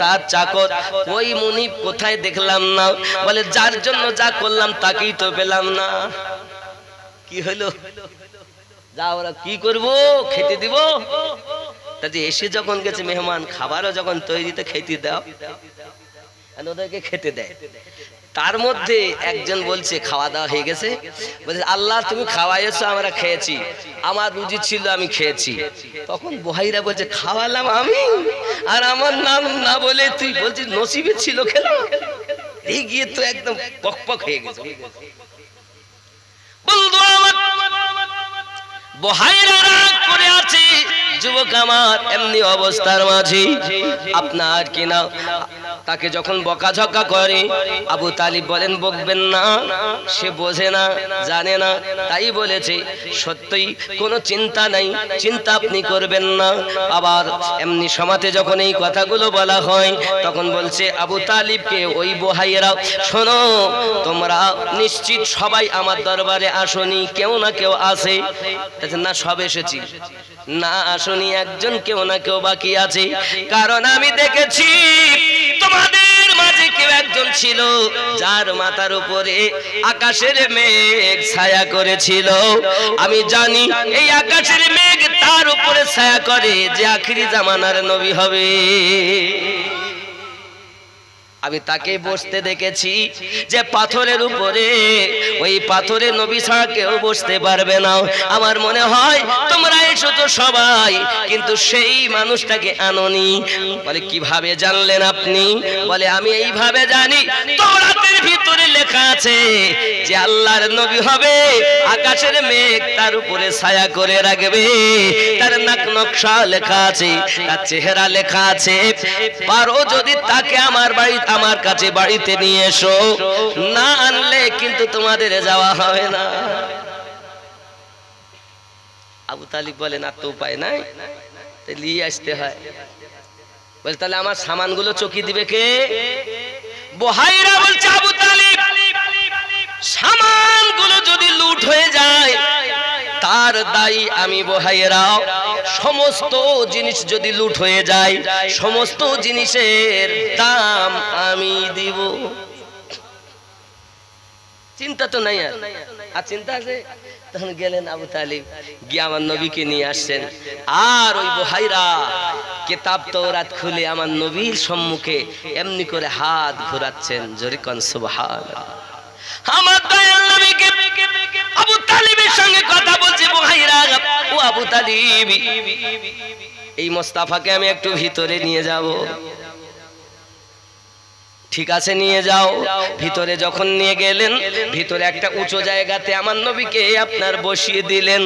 A: তার চাকর, ওই মুনিব কোথায় দেখলাম না? বলে যার জন্য যা করলাম তাকেই তো পেলাম না। কি হলো? যা ওরা কি করবো, খেতে দিব? তাতে এসে যখন গেছে মেহমান, খাবারও যখন তৈরিতে খেতে দাও, ওদেরকে খেতে দেয়। তার মধ্যে একজন বলছে খাওয়া দাওয়া হয়ে গেছে, বলছে আল্লাহ তুমি খাওয়াইছো, আমরা খেয়েছি, আমার রুজি ছিল আমি খেয়েছি। তখন বুহাইরা বলছে খাওয়ালাম আমি, আর আমার নাম না বলে তুই বলছিস নসিবে ছিল খেলাম। এই গিয়ে তো একদম পকপক হয়ে গেছে। বন্ধু আমার বুহাইরা রাগ করে আছে, যুবক আমার এমনি অবস্থার মাঝে আপনার কিনা তাকে যখন বকাঝকা করে, আবু তালিব বলেন বকবেন না, সে বোঝে না, জানে না, তাই বলেছে। সত্যই কোনো চিন্তা নাই, চিন্তা আপনি করবেন না। আবার এমনি সমাজে যখন এই কথাগুলো বলা হয়, তখন বলছে আবু তালিবকে ওই বুহাইরা, শোনো তোমরা নিশ্চিত সবাই আমার দরবারে আসনি, কেউ না কেউ আসে। না সব এসেছি, না আসনি একজন কেউ না কেউ বাকি আছে, কারণ আমি দেখেছি তোমাদের মাঝে কেউ একজন ছিল যার মাথার উপরে আকাশের মেঘ ছায়া করেছিল। আমি জানি এই আকাশের মেঘ তার উপরে ছায়া করে যে আখিরি জামানার নবী হবে। আমি তাকে বসতে দেখেছি যে পাথরের উপরে, ওই পাথরে নবী ছাড়া কেউ বসতে পারবে না। আমার মনে হয় তোমরা এসো তো সবাই, কিন্তু সেই মানুষটাকে আনোনি। বলে কিভাবে জানলেন আপনি? বলে আমি এইভাবে জানি, তাওরাতের ভিতরে লেখা আছে যে আল্লাহর নবী হবে, আকাশের মেঘ তার উপরে ছায়া করে রাখবে, তার নাক নকশা লেখা আছে, তার চেহারা লেখা আছে। পারো যদি তাকে আমার কাছে বাড়িতে নিয়ে এসো, না আনলে কিন্তু তোমাদের যাওয়া হবে না। আবু তালিব বলে না তো উপায় নাই, নিয়ে আসতে হয়। বলে তাহলে আমার সামানগুলো চকি দিবে কে? বুহাইরা বলছে আবু তালিব সামানগুলো যদি লুট হয়ে যায় তার দায়ী আমি বুহাইরা। সমস্ত জিনিস যদি লুট হয়ে যায়, সমস্ত জিনিসের দাম আমি দিব। চিন্তা তো নাই, আর চিন্তা আছে তখন গেলেন আবু তালিব, গিয়ে আমার নবীকে নিয়ে আসছেন। আর ওই বুহাইরা কিতাব তাওরাত খুলে আমার নবীর সম্মুখে এমনি করে হাত ঘোরাচ্ছেন। জোরে কোন সুবহানাল্লাহ। আমার দয়াল নবীকে আবু তালিবের সঙ্গে কথা বলছে, বুহাইরা ও আবু তালিব, এই মোস্তাফাকে আমি একটু ভিতরে নিয়ে যাব। ঠিক আছে, নিয়ে যাও। ভিতরে যখন নিয়ে গেলেন, ভিতরে একটা উঁচু জায়গাতে আমার নবীকে আপনার বসিয়ে দিলেন।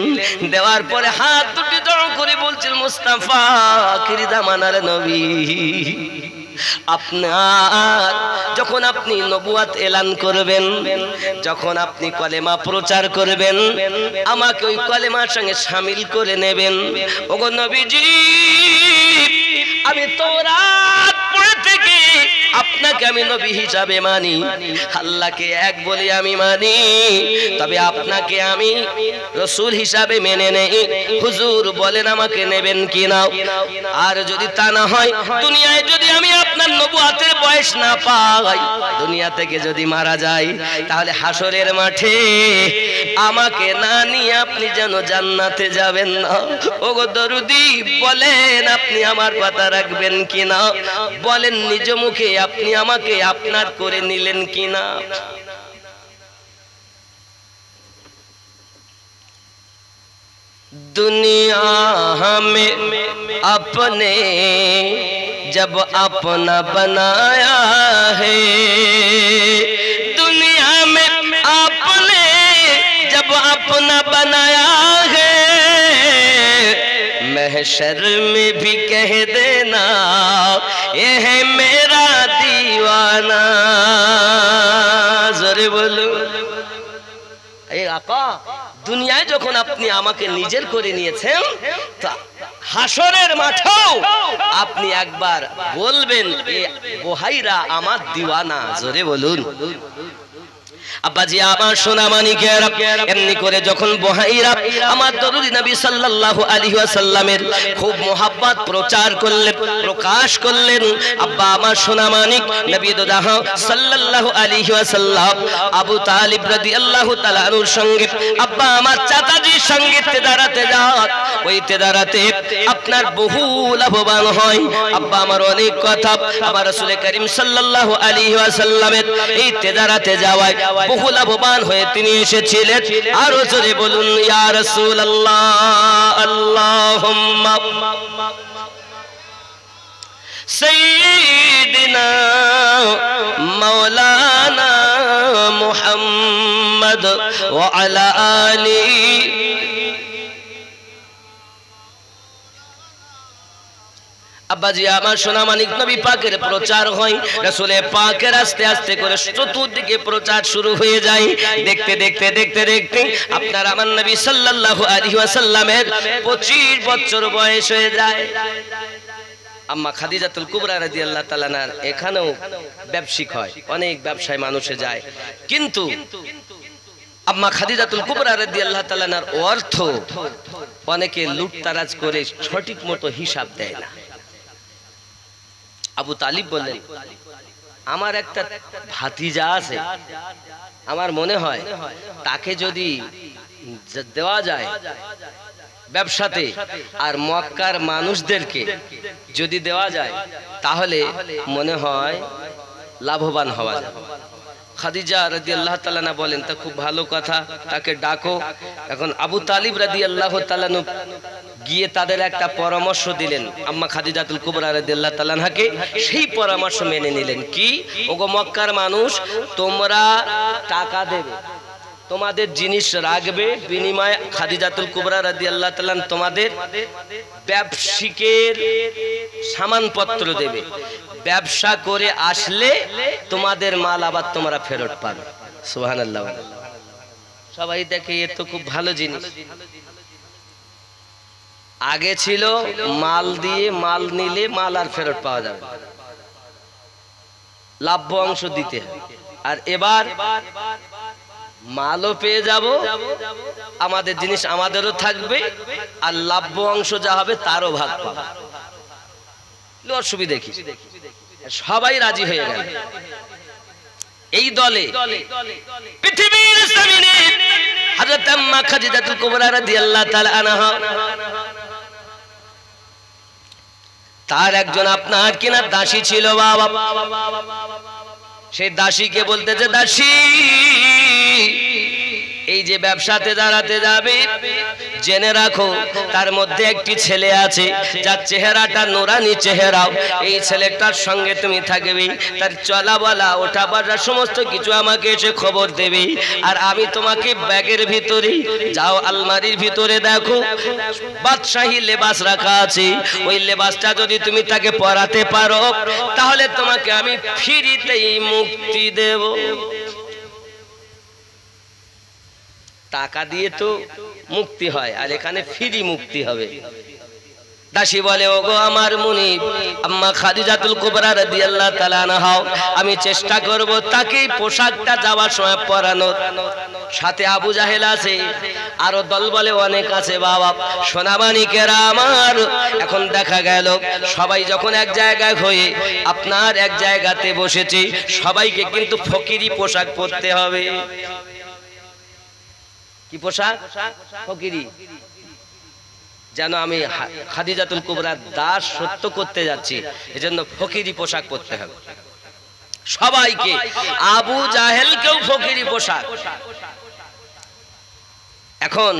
A: দেওয়ার পরে হাত দুটি জড়ো করে বলছেন, মুস্তাফা আখিরি জামানার নবী, আপনার যখন আপনি নবুয়াত এলান করবেন, যখন আপনি কলেমা প্রচার করবেন, আমাকে ওই কলেমার সঙ্গে শামিল করে নেবেন। ওগো নবীজি, আমি তাওরাত পড়ে থেকে আপনাকে আমি নবী হিসাবে মানি, আল্লাহকে এক বলে আমি মানি, তবে আপনাকে আমি রাসূল হিসাবে মেনে নেই। হুজুর বলেন আমাকে নেবেন কিনা? আর যদি তা না হয়, দুনিয়ায় যদি আমি আপনার নবুয়াতের বয়স না পাই, দুনিয়া থেকে যদি মারা যাই, তাহলে হাসরের মাঠে আমাকে না নিয়ে আপনি যেন জান্নাতে যাবেন না। ওগো দরুদি, বলেন আপনি আমার কথা রাখবেন কিনা? বলেন নিজ মুখে আপনি আমাকে আপনার করে নিলেন কিনা? दुनिया हमें अपने जब अपना बनाया है, दुनिया में आपने जब अपना बनाया है, महशर में भी कह देना ये है मेरा दीवाना। জোরে বলো। এই আকা, দুনিয়ায় যখন আপনি আমাকে নিজের করে নিয়েছেন, তা হাসরের মাঠেও আপনি একবার বলবেন এ বুহাইরা আমার দিওয়ানা। জোরে বলুন। আব্বাজি আমার সোনা মানিকের, এমনি করে যখন বুহাইরা আমার দরুদি নবী সাল্লাল্লাহু আলাইহি ওয়াসাল্লামের খুব মোহাব্বত প্রচার করলেন, প্রকাশ করলেন, আব্বা আমার সোনা মানিক নবী দোদাহ সাল্লাল্লাহু আলাইহি ওয়াসাল্লাম আবু তালিব রাদিয়াল্লাহু তাআলা আনহুর সঙ্গে আব্বা আমার চাচাজির সঙ্গে তেদারাতে যান। ওই তেদারাতে আপনার বহু লাভবান হয়। আব্বা আমার অনেক কথা আমার রাসূল করিম সাল্লাল্লাহু আলাইহি ওয়াসাল্লামের এই তেদারাতে যাওয়ায় বহু লাভবান হয়ে তিনি এসেছিলেন। আরো জোরে বলুন ইয়া রাসূলুল্লাহ, আল্লাহুম্মা সাইয়্যিদিনা মাওলানা মুহাম্মদ ওয়া আলা আলিহি। আব্বাজি আমার সোনা মানিক নবী পাকের প্রচার হয়, রাসূলের পাকের আস্তে আস্তে করে চতুর্দিকে প্রচার শুরু হয়ে যায়। দেখতে দেখতে দেখতে দেখতে আপনার আমার নবী সাল্লাল্লাহু আলাইহি ওয়াসাল্লামের 25 বছর বয়স হয়ে যায়। আম্মা খাদিজাতুল কুবরা রাদিয়াল্লাহু তাআলা আনহার এখানেও ব্যবসায়িক হয়, অনেক ব্যবসায় মানুষে যায়, কিন্তু আম্মা খাদিজাতুল কুবরা রাদিয়াল্লাহু তাআলা আনহার অর্থ অনেকে লুটতারাজ করে সঠিক মতো হিসাব দেয় না। আবু তালিব বললেন, আমার একটা ভাতিজা আছে, আমার মনে হয় তাকে যদি দেওয়া যায় ব্যবসাতে, আর মক্কার মানুষদেরকে যদি দেওয়া যায়, তাহলে মনে হয় লাভবান হওয়া যাবে। খাদিজা রাদিয়াল্লাহু তাআলা আনহা বলেন, তা খুব ভালো কথা, তাকে ডাকো। এখন আবু তালিব রাদিয়াল্লাহু তাআলা আনহু গিয়ে তাদের একটা পরামর্শ দিলেন আম্মা খাদিজাতুল কুবরা রাদিয়াল্লাহু তাআলা আনহাকে। সেই পরামর্শ মেনে নিলেন। কি? ওগো মক্কার মানুষ, তোমরা টাকা দেবে, তোমাদের জিনিস রাখবে, বিনিময়ে খাদিজাতুল কুবরা রাদিয়াল্লাহু তাআলা তোমাদের ব্যবসায়িকের সামানপত্র দেবে। ব্যবসা করে আসলে তোমাদের মাল আবার তোমরা ফেরত পাবে। সুবহানাল্লাহ। সবাই দেখে এ তো খুব ভালো জিনিস। আগে ছিল মাল দিয়ে, মাল নিলে মাল আর ফেরত পাওয়া যাবে, লাভ্য অংশ দিতে। আর এবার মালও পেয়ে যাব, আমাদের জিনিস আমাদেরও থাকবে, আর লাভ্য অংশ যা হবে তারও ভাগ পাবে। অসুবিধা কি? সবাই রাজি হয়ে গেল। এই দলে পৃথিবীর জমিনে হযরত আম্মা খাদিজাতুল কুবরা রাদিয়াল্লাহু তাআলা আনহা তার একজন আপনার কিনা দাসী ছিল বাবা। সেই দাসীকে বলতেছে, দাসী এই যে ব্যবসাতে দাঁড়াতে যাবে জেনে রাখো তার মধ্যে একটি ছেলে আছে যার চেহারাটা নুরানি চেহারা, এই ছেলেটার সঙ্গে তুমি থাকবে, তার চলা বলা ওঠা বসা সমস্ত কিছু আমাকে এসে খবর দেবে। আর আমি তোমাকে ব্যাগের ভিতরে যাও, আলমারির ভিতরে দেখো বাদশাহী লেবাস রাখা আছে, ওই লেবাসটা যদি তুমি তাকে পরাতে পারো তাহলে তোমাকে আমি ফ্রিতেই মুক্তি দেব। টাকা দিয়ে তো মুক্তি হয়, আর এখানে ফ্রি মুক্তি হবে। দাসী বলে, ওগো আমার মুনিব আম্মা খাদিজাতুল কুবরা রাদিয়াল্লাহু তাআলা আনহা, আমি চেষ্টা করব তাকে পোশাকটা যাওয়ার সময় পরানোর। সাথে আবু জাহেল আছে, আরো দলবলে অনেক আছে বাবা। সোনামানিকেরা আমার, এখন দেখা গেল সবাই যখন এক জায়গায় হয়ে আপনার এক জায়গাতে বসেছে, সবাইকে কিন্তু ফকিরি পোশাক পরতে হবে। কি পোশাক? ফকিরি। যেন আমি খাদিজাতুল কুবরার দাস সত্য করতে যাচ্ছি, এজন্য ফকিরি পোশাক পরতে হবে সবাইকে। আবু জাহেলকেও ফকিরি পোশাক। এখন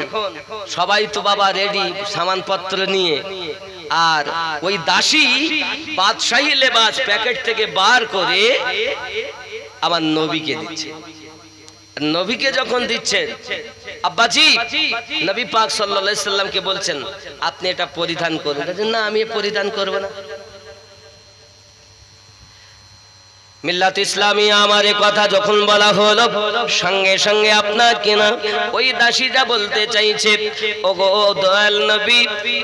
A: সবাই তো বাবা রেডি সামানপত্র নিয়ে, আর ওই দাসী বাদশাহী লেবাস প্যাকেট থেকে বার করে আমার নবীকে দিচ্ছে। নবীকে যখন দিচ্ছেন, আব্বাজি নবী পাক সাল্লাল্লাহু আলাইহি সাল্লামকে বলছেন, আপনি এটা পরিধান করুন। না, আমি পরিধান করব না। মিল্লাত ইসলামী আমার কথা যখন বলা হলো, সঙ্গে সঙ্গে আপনার কিনা ওই দাসীটা বলতে চাইছে, ওগো দয়াল নবী,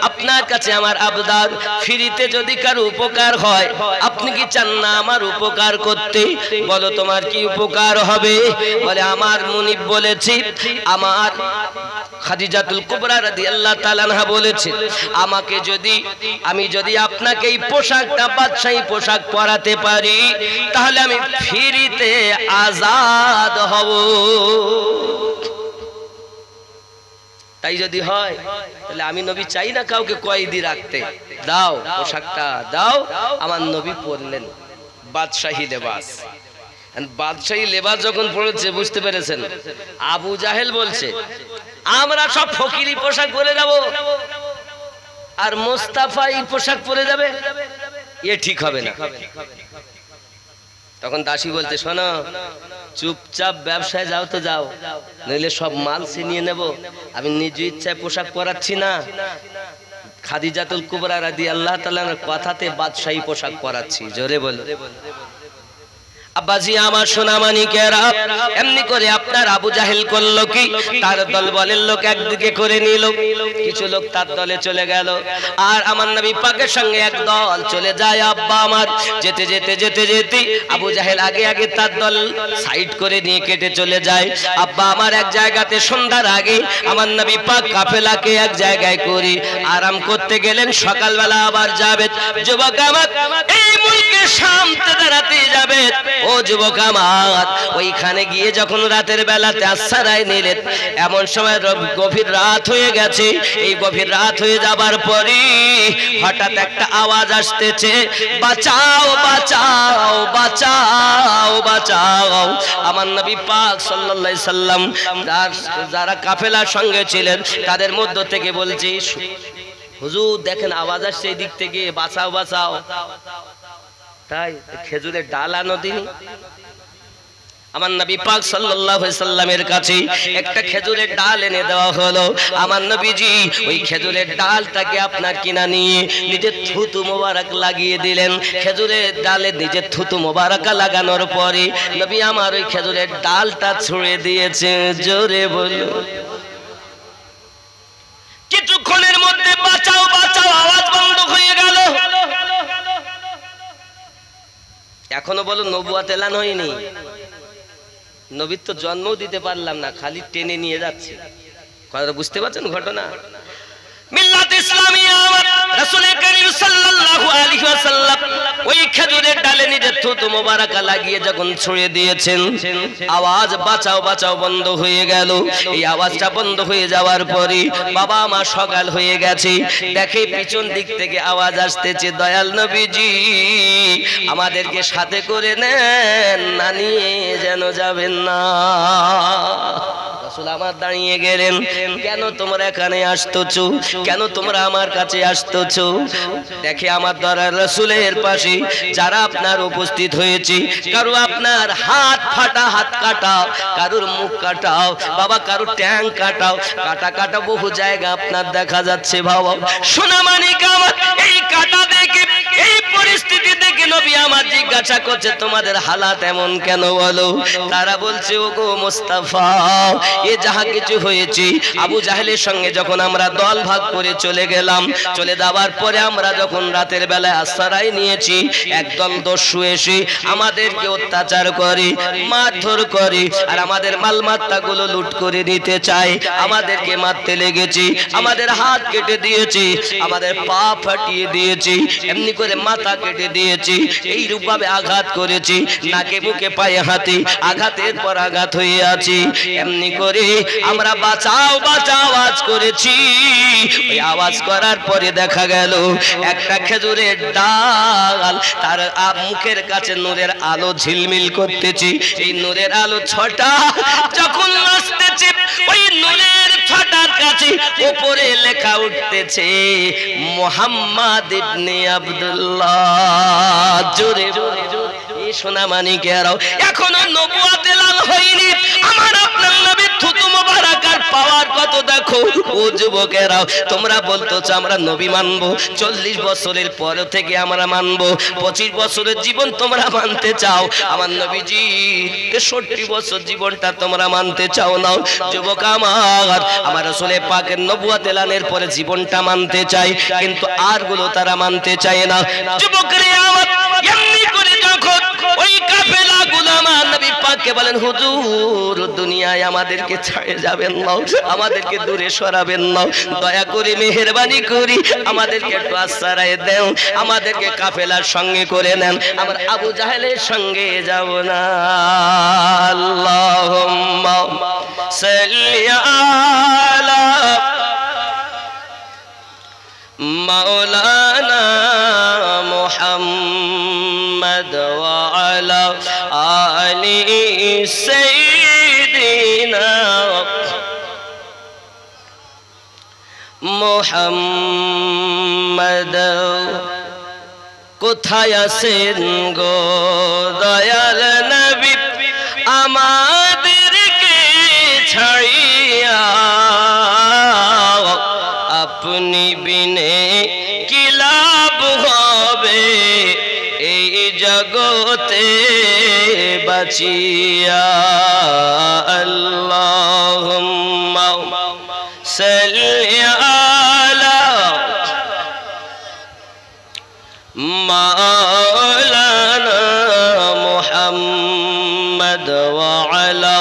A: আপনার কাছে আমার আবদার, ফ্রিতে যদি কারো উপকার হয় আপনি কি চান না আমার উপকার করতে? বলো তোমার কি উপকার হবে? বলে, আমার মুনিব বলেছি, আমার খাদিজাতুল কুবরা রাদিয়াল্লাহু তাআলা আনহা বলেছে, আমাকে আমি যদি আপনাকে এই পোশাকটা বাদশাহী পোশাক পরাতে পারি তাহলে আমি ফ্রিতে আজাদ হব। তাই যদি হয় তাহলে আমি নবী চাই না কাউকে কয়েদি রাখতে, দাও পোশাকটা দাও। আমার নবী পরলেন বাদশাহী লেবাস। বাদশাহী লেবাস যখন পড়েছে, বুঝতে পেরেছেন, আবু জাহেল বলছে আমরা সব ফকিরি পোশাক পরে যাব আর মোস্তাফা এই পোশাক পরে যাবে, এ ঠিক হবে না। তখন দাসী বলতে, শোনো, চুপচাপ ব্যবসায় যাও তো যাও, নইলে সব মাল ছিনিয়ে নেব। আমি নিজ ইচ্ছায় পোশাক পরাচ্ছি না, খাদিজাতুল কুবরা রাদিয়াল্লাহু তাআলার কথাতে বাদশাহী পোশাক পরাচ্ছি। জোরে বলো। আব্বাজি আমার সোনামানিকেরা, এমনি করে আপনার আবু জাহেল করলো কি, তার দল বলের লোক একদিকে করে নিল, কিছু লোক তার দলে চলে গেল, আর আমার নবী পাকের সঙ্গে এক দল চলে যায়। আব্বা আমার যেতে যেতে যেতে যেতে আবু জাহেল আগে আগে তার দল সাইড করে নিয়ে কেটে চলে যায়। আব্বা আমার এক জায়গাতে সন্ধ্যার আগে আমার নবী পাক কাফেলাকে এক জায়গায় করে আরাম করতে গেলেন। সকালবেলা আবার যাবে। যুবক আমার, এই মুলকে শামতে দাঁড়াতে যাবে। ও যুবক আমার, ওইখানে গিয়ে যখন রাতের বেলাতে আশ্রয় নিলেন, এমন সময় গভীর রাত হয়ে গেছে। এই গভীর রাত হয়ে যাবার পরে হঠাৎ একটা আওয়াজ আসতেছে, বাঁচাও বাঁচাও বাঁচাও বাঁচাও। আমার নবী পাক সাল্লাল্লাহু আলাইহি সাল্লাম যারা কাফেলার সঙ্গে ছিলেন তাদের মধ্য থেকে বলছে, হুজুর দেখেন আওয়াজ আসছে এই দিক থেকে, বাঁচাও বাঁচাও। তাই খেজুরের ডাল আনো দিনি। আমার নবী পাক সাল্লাল্লাহু আলাইহি সাল্লামের কাছে একটা খেজুরের ডাল এনে দেওয়া হলো। আমার নবীজি ওই খেজুরের ডালটাকে আপনার কিনা নিয়ে নিজের থুতু মোবারক লাগিয়ে দিলেন। খেজুরের ডালে নিজের থুতু মোবারক লাগানোর পরে নবী আমার ওই খেজুরের ডালটা ছুঁড়ে দিয়েছে। জোরে বলো। কিছুক্ষণের মধ্যে বাঁচাও বাঁচাও আওয়াজ বন্ধ হয়ে গেল। এখনো বলো নবুয়ত এলান হয়নি। নবীর তো জন্মও দিতে পারলাম না, খালি টেনে নিয়ে যাচ্ছে। কথাটা বুঝতে পারছেন ঘটনা? মিল্লাত ইসলামিয়া রাসূল করিম সাল্লাল্লাহু আলাইহি ওয়াসাল্লাম ওই খেজুরের ডালে নিজের থুতু মোবারকা লাগিয়ে যখন ছুঁড়ে দিয়েছেন, আওয়াজ বাঁচাও বাঁচাও বন্ধ হয়ে গেল। এই আওয়াজটা বন্ধ হয়ে যাওয়ার পরে বাবা মা সকাল হয়ে গেছে, দেখে পিছন দিক থেকে আওয়াজ আসতেছে, দয়াল নবীজি আমাদেরকে সাথে করে নেন, না নিয়ে যেন যাবেন না। রাসূল আমার দাঁড়িয়ে গেলেন, কেন তোমরা এখানে আসতেছো, কেন তোমরা আমার কাছে আসতেছো? দেখে আমার দ্বারা রাসূলের পাশে যারা আপনার উপস্থিত হয়েছে, কারো আপনার হাত ফাটা, হাত কাটা, কারোর মুখ কাটাও বাবা, কারোর ট্যাং কাটাও, কাটা কাটা বহু জায়গা আপনার দেখা যাচ্ছে। বাবা সোনামানিক আমার এই কাটা দেখে, এই পরিস্থিতি দেখে নবী আমার জিজ্ঞাসা করছে, তোমাদের হালাত এমন কেন বলো? তারা বলছে, ওগো মুস্তাফা, এ যাহা কিছু হয়েছে, আবু জাহেলের সঙ্গে যখন আমরা দল ভাগ করে চলে গেলাম, চলে যাওয়ার পরে আমরা যখন রাতের বেলায় আশ্রয় নিয়েছি, একদল দস্যু এসে আমাদেরকে অত্যাচার করে, মারধর করে, আর আমাদের মালমাত্তাগুলো লুট করে নিতে চায়। আমাদেরকে মারতে লেগেছে, আমাদের হাত কেটে দিয়েছে, আমাদের পা ফাটিয়ে দিয়েছে, এমনি করে মাথা কেটে দিয়েছে, এই রূপভাবে আঘাত করেছে, নাকে মুখে পায়ে হাতে আঘাতের পর আঘাত হয়ে আছে। এমনি করে আমরা বাঁচাও বাঁচাও আওয়াজ করেছি। ওই আওয়াজ করার পরে দেখা গেল একটা খেজুরের ডাল, তার মুখের কাছে নূরের আলো ঝিলমিল করতেছে। এই নূরের আলো ছটা যখন আসতেছে, ওই নূরের ছটার কাছে উপরে লেখা উঠতেছে, মুহাম্মদ ইবনে আব্দুল্লাহ। জোরে সোনামানিকেরাও, এখনো নবুয়ত এলান হয়নি, আমার আপনার নবীর থুতু মোবারকার পাওয়ার কত দেখো। ও যুবকেরাও, তোমরা বলতেছ আমরা নবী মানবো, 40 বছরের পর থেকে আমরা মানবো, 25 বছরের জীবন তোমরা মানতে চাও, আমার নবীজি 63 বছর জীবনটা তোমরা মানতে চাও না। যুবক আমার রাসূল পাকের নবুয়ত এলানের পরে জীবনটা মানতে চাই, কিন্তু আরগুলো তারা মানতে চায় না। যুবকরা আমার এমনি করে যখন ওই কাফেলাগুলো আমার নবী পাককে বলেন, হুজুর দুনিয়ায় আমাদেরকে ছেড়ে যাবেন না, আমাদেরকে দূরে সরাবেন না, দয়া করে মেহেরবানি করি আমাদেরকে একটু আশ্রয় দেন, আমাদেরকে কাফেলার সঙ্গে করে নেন, আমরা আবু জাহেলের সঙ্গে যাব না। আল্লাহুম্মা সাল্লি আলা মাওলানা মুহাম্মদ ওয়া আলা আলি সাইয়্যিদিনা মুহাম্মদ। কোথায় আছেন গো দয়াল নবী আমাদেরকে ছাড়িয়া, আপনি বিনে কি লাভ হবে এই জগতে বাঁচিয়া। আল্লাহুম্মা সাল্লি আলা মাওলানা মুহাম্মদ ওয়া আলা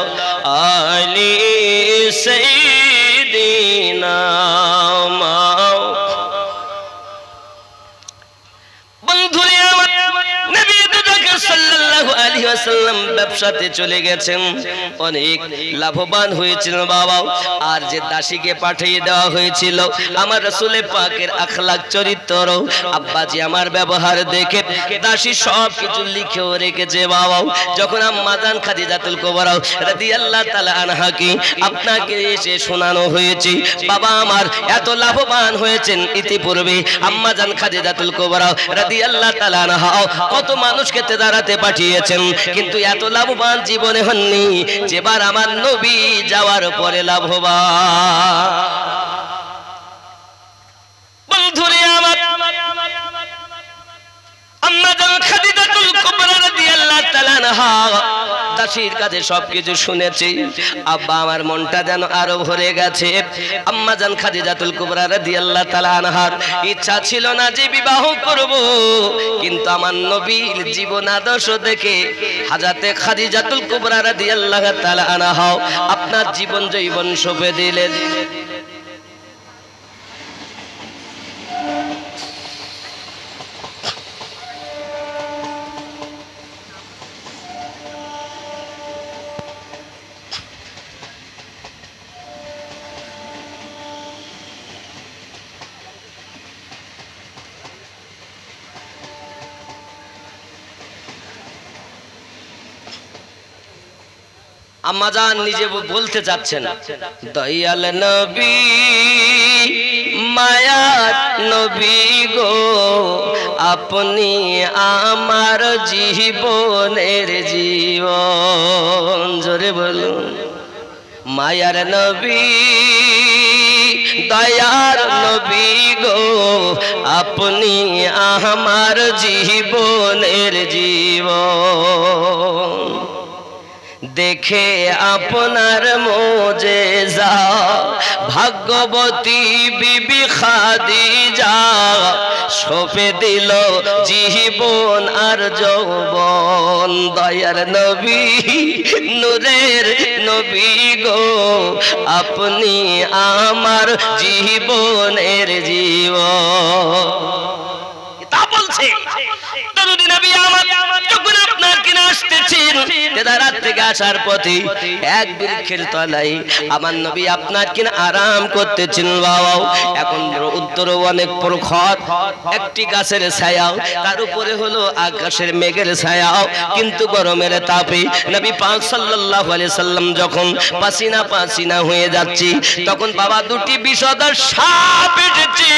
A: আলি সাইয়্যিদিনা। বন্ধুরে আমার, নবী সাল্লাল্লাহু আলাইহি ওয়াসাল্লাম ব্যবসাতে চলে গেছেন, অনেক লাভবান হয়েছিল বাবা। আর যে দাসীকে পাঠিয়ে দেওয়া হয়েছিল, আমার রাসূল পাকের আখলাক চরিত্র, আব্বাজি আমার ব্যবহার দেখে দাসী সব কিছু লিখেও রেখেছে বাবা। যখন আম্মা জান খাদিজাতুল কুবরা রাদিয়াল্লাহু তাআলা আনহাকে আপনাকে এসে শোনানো হয়েছে, বাবা আমার এত লাভবান হয়েছেন, ইতিপূর্বে আম্মা জান খাদিজাতুল কুবরা রাদিয়াল্লাহু তাআলা আনহা কত মানুষকে তেজারাতে পাঠিয়েছেন, কিন্তু এত লাভবান জীবনে হননি যেবার আমার নবী যাওয়ার পরে লাভবান। বন্ধুরে আমার, আম্মা জান খাদিজাতুল কুবরা রাদিয়াল্লাহু তাআলা আনহা দাসীর কাছে সবকিছু শুনেছি। আব্বা আমার মনটা যেন আরো ভরে গেছে। আম্মা জান খাদিজাতুল কুবরা রাদিয়াল্লাহু তাআলা আনহার ইচ্ছা ছিল না যে বিবাহ করব, কিন্তু আমার নবীর জীবন আদর্শ দেখে হযরতে খাদিজাতুল কুবরা রাদিয়াল্লাহু তাআলা আনহা আপনার জীবন জৈবন সঁপে দিলেন। আম্মাজান নিজে বলতে যাচ্ছেন, দয়াল নবী মায়ার নবী গো, আপনি আমার জীবনের জীবন। জোরে বলুন, মায়ার নবী দয়ার নবী গো, আপনি আমার জীবনের জীবন। দেখে আপনার মোজেজা ভাগ্যবতী বিবি খাদিজা, সঁপে দিল জীবন আর যৌবন। দয়ার নবী নূরের নবী গো, আপনি আমার জীবনের জীবন। তা বলছে দরুদ নবী আমার যখন আপনার কিনা আসতেছেন, তেদারাত থেকে আসার পথে এক বৃক্ষের তলায় আমার নবী আপনার কিনা আরাম করতেছেন। বাবা, এখন উত্তর অনেক প্রখর, একটি গাছের ছায়াও, তার উপরে হলো আকাশের মেঘের ছায়াও, কিন্তু গরমের তাপে নবী পাক সাল্লাল্লাহু আলাইহি সাল্লাম যখন পাসিনা পাসিনা হয়ে যাচ্ছে, তখন বাবা দুটি বিষধর সাপ এসেছে।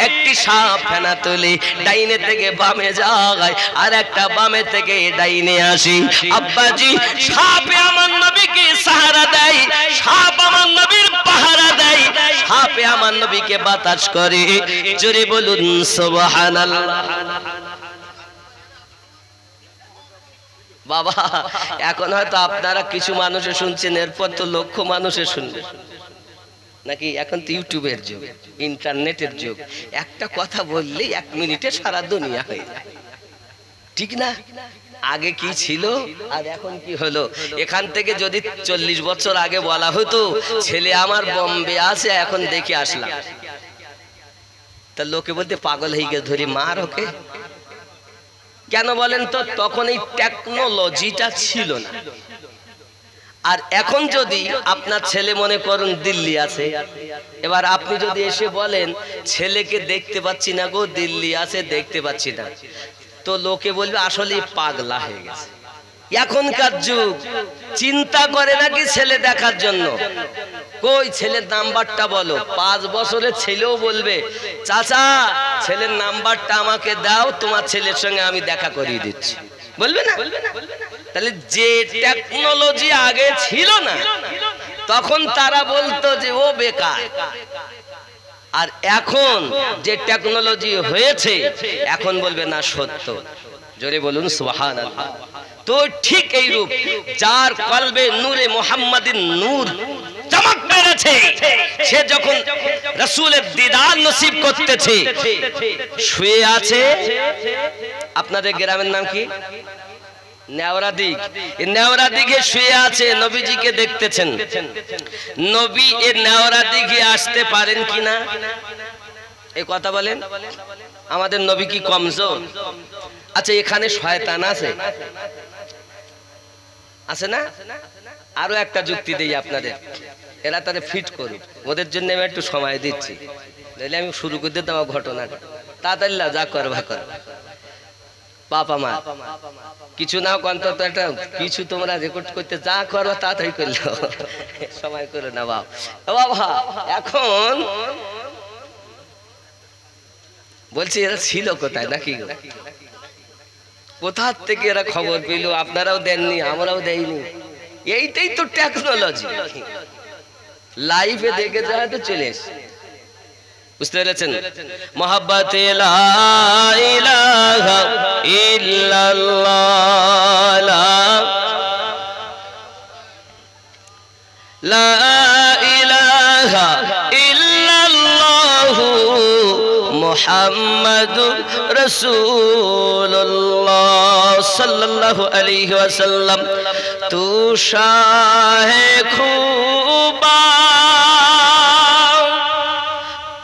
A: একটি সাপ ফেনা তুলে ডাইনে থেকে বামে যায়, আর একটা বামে থেকে ডাইনে আসি। আব্বাজি, সাপে আমার নবীকে সাহারা দেয়, সাপ আমার নবীর পাহারা দেয়, সাপে আমার নবীকে বাতাস করে। জোরে বলুন সুবহানাল্লাহ। বাবা, এখন হয়তো আপনারা কিছু মানুষে শুনছেন, এরপর তো লক্ষ মানুষে শুনবে নাকি? এখন তো ইউটিউবের যুগ, ইন্টারনেটের যুগ, একটা কথা বললে 1 মিনিটে সারা দুনিয়া হয়ে যায়, ঠিক না? আগে কি ছিল আর এখন কি হলো? এখান থেকে যদি 40 বছর আগে বলা হতো ছেলে আমার বোম্বে আছে, এখন দেখে আসলাম, তা লোকে বলতে পাগল হয়ে গেছে, ধরি মার ওকে। কেন বলেন তো? তখন এই টেকনোলজিটা ছিল না। আর এখন যদি আপনার ছেলে মনে করুন দিল্লি আছে, এবার আপনি যদি এসে বলেন ছেলেকে দেখতে পাচ্ছি না গো, দিল্লি আছে দেখতে পাচ্ছি না, তো লোকে বলবে আসলে পাগলা হয়ে গেছে। এখনকার যুগ চিন্তা করে নাকি ছেলে দেখার জন্য? কই ছেলের নাম্বারটা বলো। 5 বছরের ছেলেও বলবে চাচা ছেলের নাম্বারটা আমাকে দাও, তোমার ছেলের সঙ্গে আমি দেখা করিয়ে দিচ্ছি, বলবে না? তাহলে যে টেকনোলজি আগে ছিল না, তখন তারা বলতো যে ও বেকার। আর এখন যে টেকনোলজি হয়েছে, এখন বলবে না সত্য। জোরে বলুন সুবহানাল্লাহ। তো ঠিক এই রূপ, যার কলবে নূরে মুহাম্মাদিন নূর চমক বেড়েছে, সে যখন রাসূলের দিদার নসিব করতেছে, শুয়ে আছে। আপনাদের গ্রামের নাম কি? নেওরা দিক। নেওরা দিকে শুয়ে আছে, নবীজিকে দেখতেছেন। নবী এর নেওরা দিকে আসতে পারেন কিনা এই কথা বলেন? আমাদের নবী কি কমজোর? আচ্ছা, এখানে শয়তান আছে, আছে না? আরো একটা যুক্তি দেই আপনাদের, এরা তাদের ফিট করুক, ওদের জন্য আমি একটু সময় দিচ্ছি, নইলে আমি শুরু করে দিতাম ঘটনাটা। তাড়াতাড়ি যা করবা কর। বাবা মা কিছু নাও অন্তত একটা কিছু তোমরা রেকর্ড করতে যা করো তাড়াতাড়ি করলো, সময় করো না বাবা। এখন বলছি এরা ছিল কোথায় নাকি? কোথা থেকে এরা খবর পেল? আপনারাও দেননি, আমরাও দেইনি। এইটাই তো টেকনোলজি। লাইভে দেখে যায় তো চলে এসে, বুঝতে পেরেছেন? মোহাব্বতে লা ইলাহা ইল্লাল্লাহ, লা ইলাহা ইল্লাল্লাহু মুহাম্মাদুর রাসূলুল্লাহ সাল্লাল্লাহু আলাইহি ওয়াসাল্লাম। তু শাহে খুবা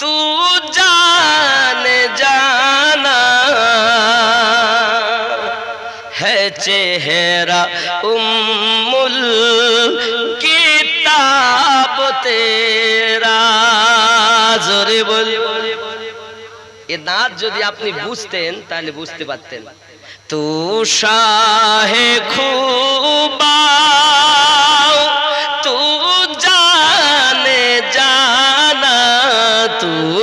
A: তু জানে জানা है चेहरा उम्मुल किताब तेरा। জোরে বল। এ নাচ যদি আপনি বুঝতেন তাহলে বুঝতে পারতেন। তু শাহে খুবা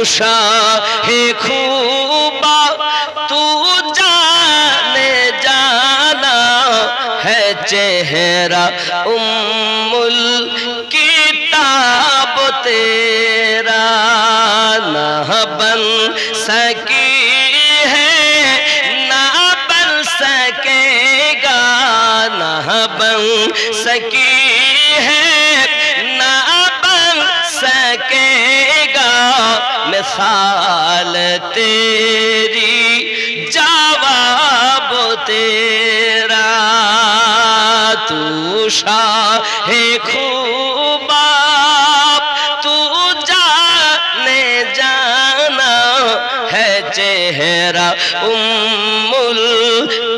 A: शाहे खूबा तू जाने जाना है चेहरा उम्मुल किताब तेरा ना बन सकी है ना बन सकेगा ना बन सकी है ना बन सकेगा मिसाल तेरी जवाब तेरा तू शाहे खूबा तू जाने जाना है चेहरा उम्मुल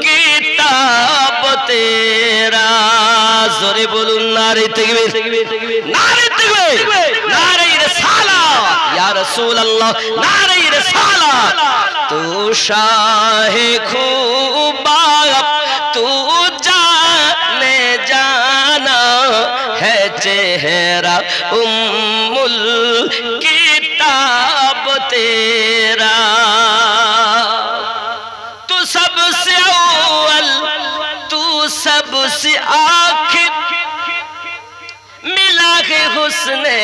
A: किताब तेरा। जोरे बोलूं नारे तकबीर नारे तकबीर नारे रिसालत या रसूल अल्लाह नारे रिसालत। तू शाहे खूबा तू जाने जाना है चेहरा उम्मुल किताब तेरा। तू सबसे अव्वल तू सबसे आखिर मिला के हुस्ने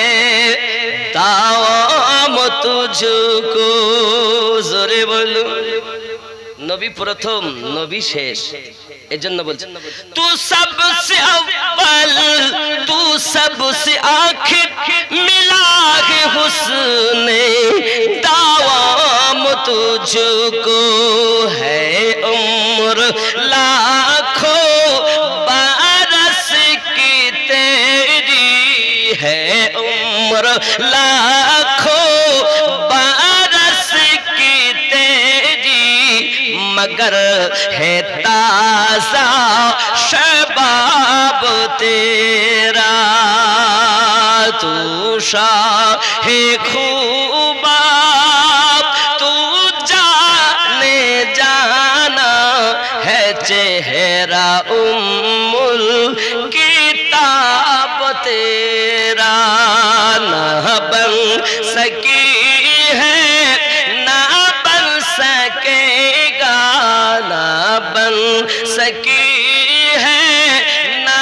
A: तावाम तुझको। जोरे बोलो नबी प्रथम नबी शेष एजন্য বলছেন तू सबसे अव्वल तू सबसे आखिर मिला के हुस्ने तावाम तुझको है उम्र लाखों बरस की तेरी है उम्र लाखों बरस की तेरी मगर है ताजा शबाब तेरा। तू शाहे खूबा तू जाने जाना है चेहरा उम्मुल किताब तेरा। ना बन सकी है ना बन सकेगा ना बन सकी है ना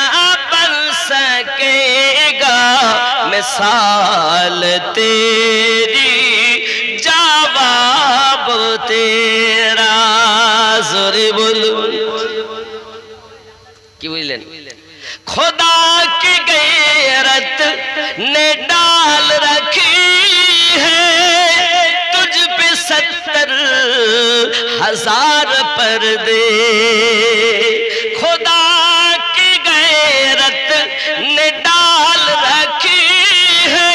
A: बन सकेगा मिसाल तेरी जवाब तेरा। जोरे बोलो কি বুঝলেন खुदा की गैरत ने डाल रखी है तुझ पे 70,000 पर्दे। खुदा की गैरत ने डाल रखी है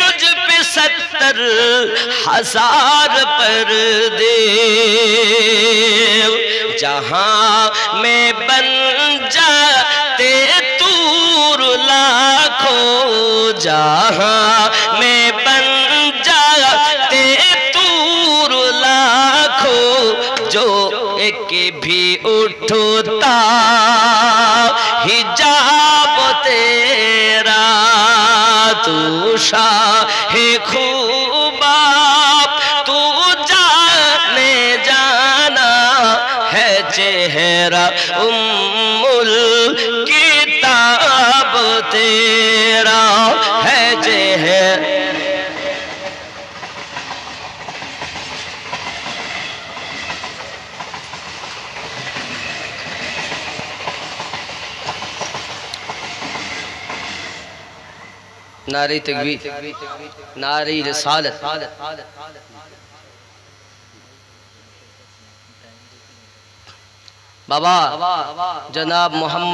A: तुझ पे 70,000 पर्दे। जहां में बन जाते तूर लाखों जहां में बन जाते तूर लाखों जो एक भी उठता हिजाब तेरा। तू शाहे खूबा तू जाने जाना है चेहरा उम्मुल किताब तेरा है चेहरा। नारे तकबीर नारे रिसालत। बाबा जनाब मोहम्मद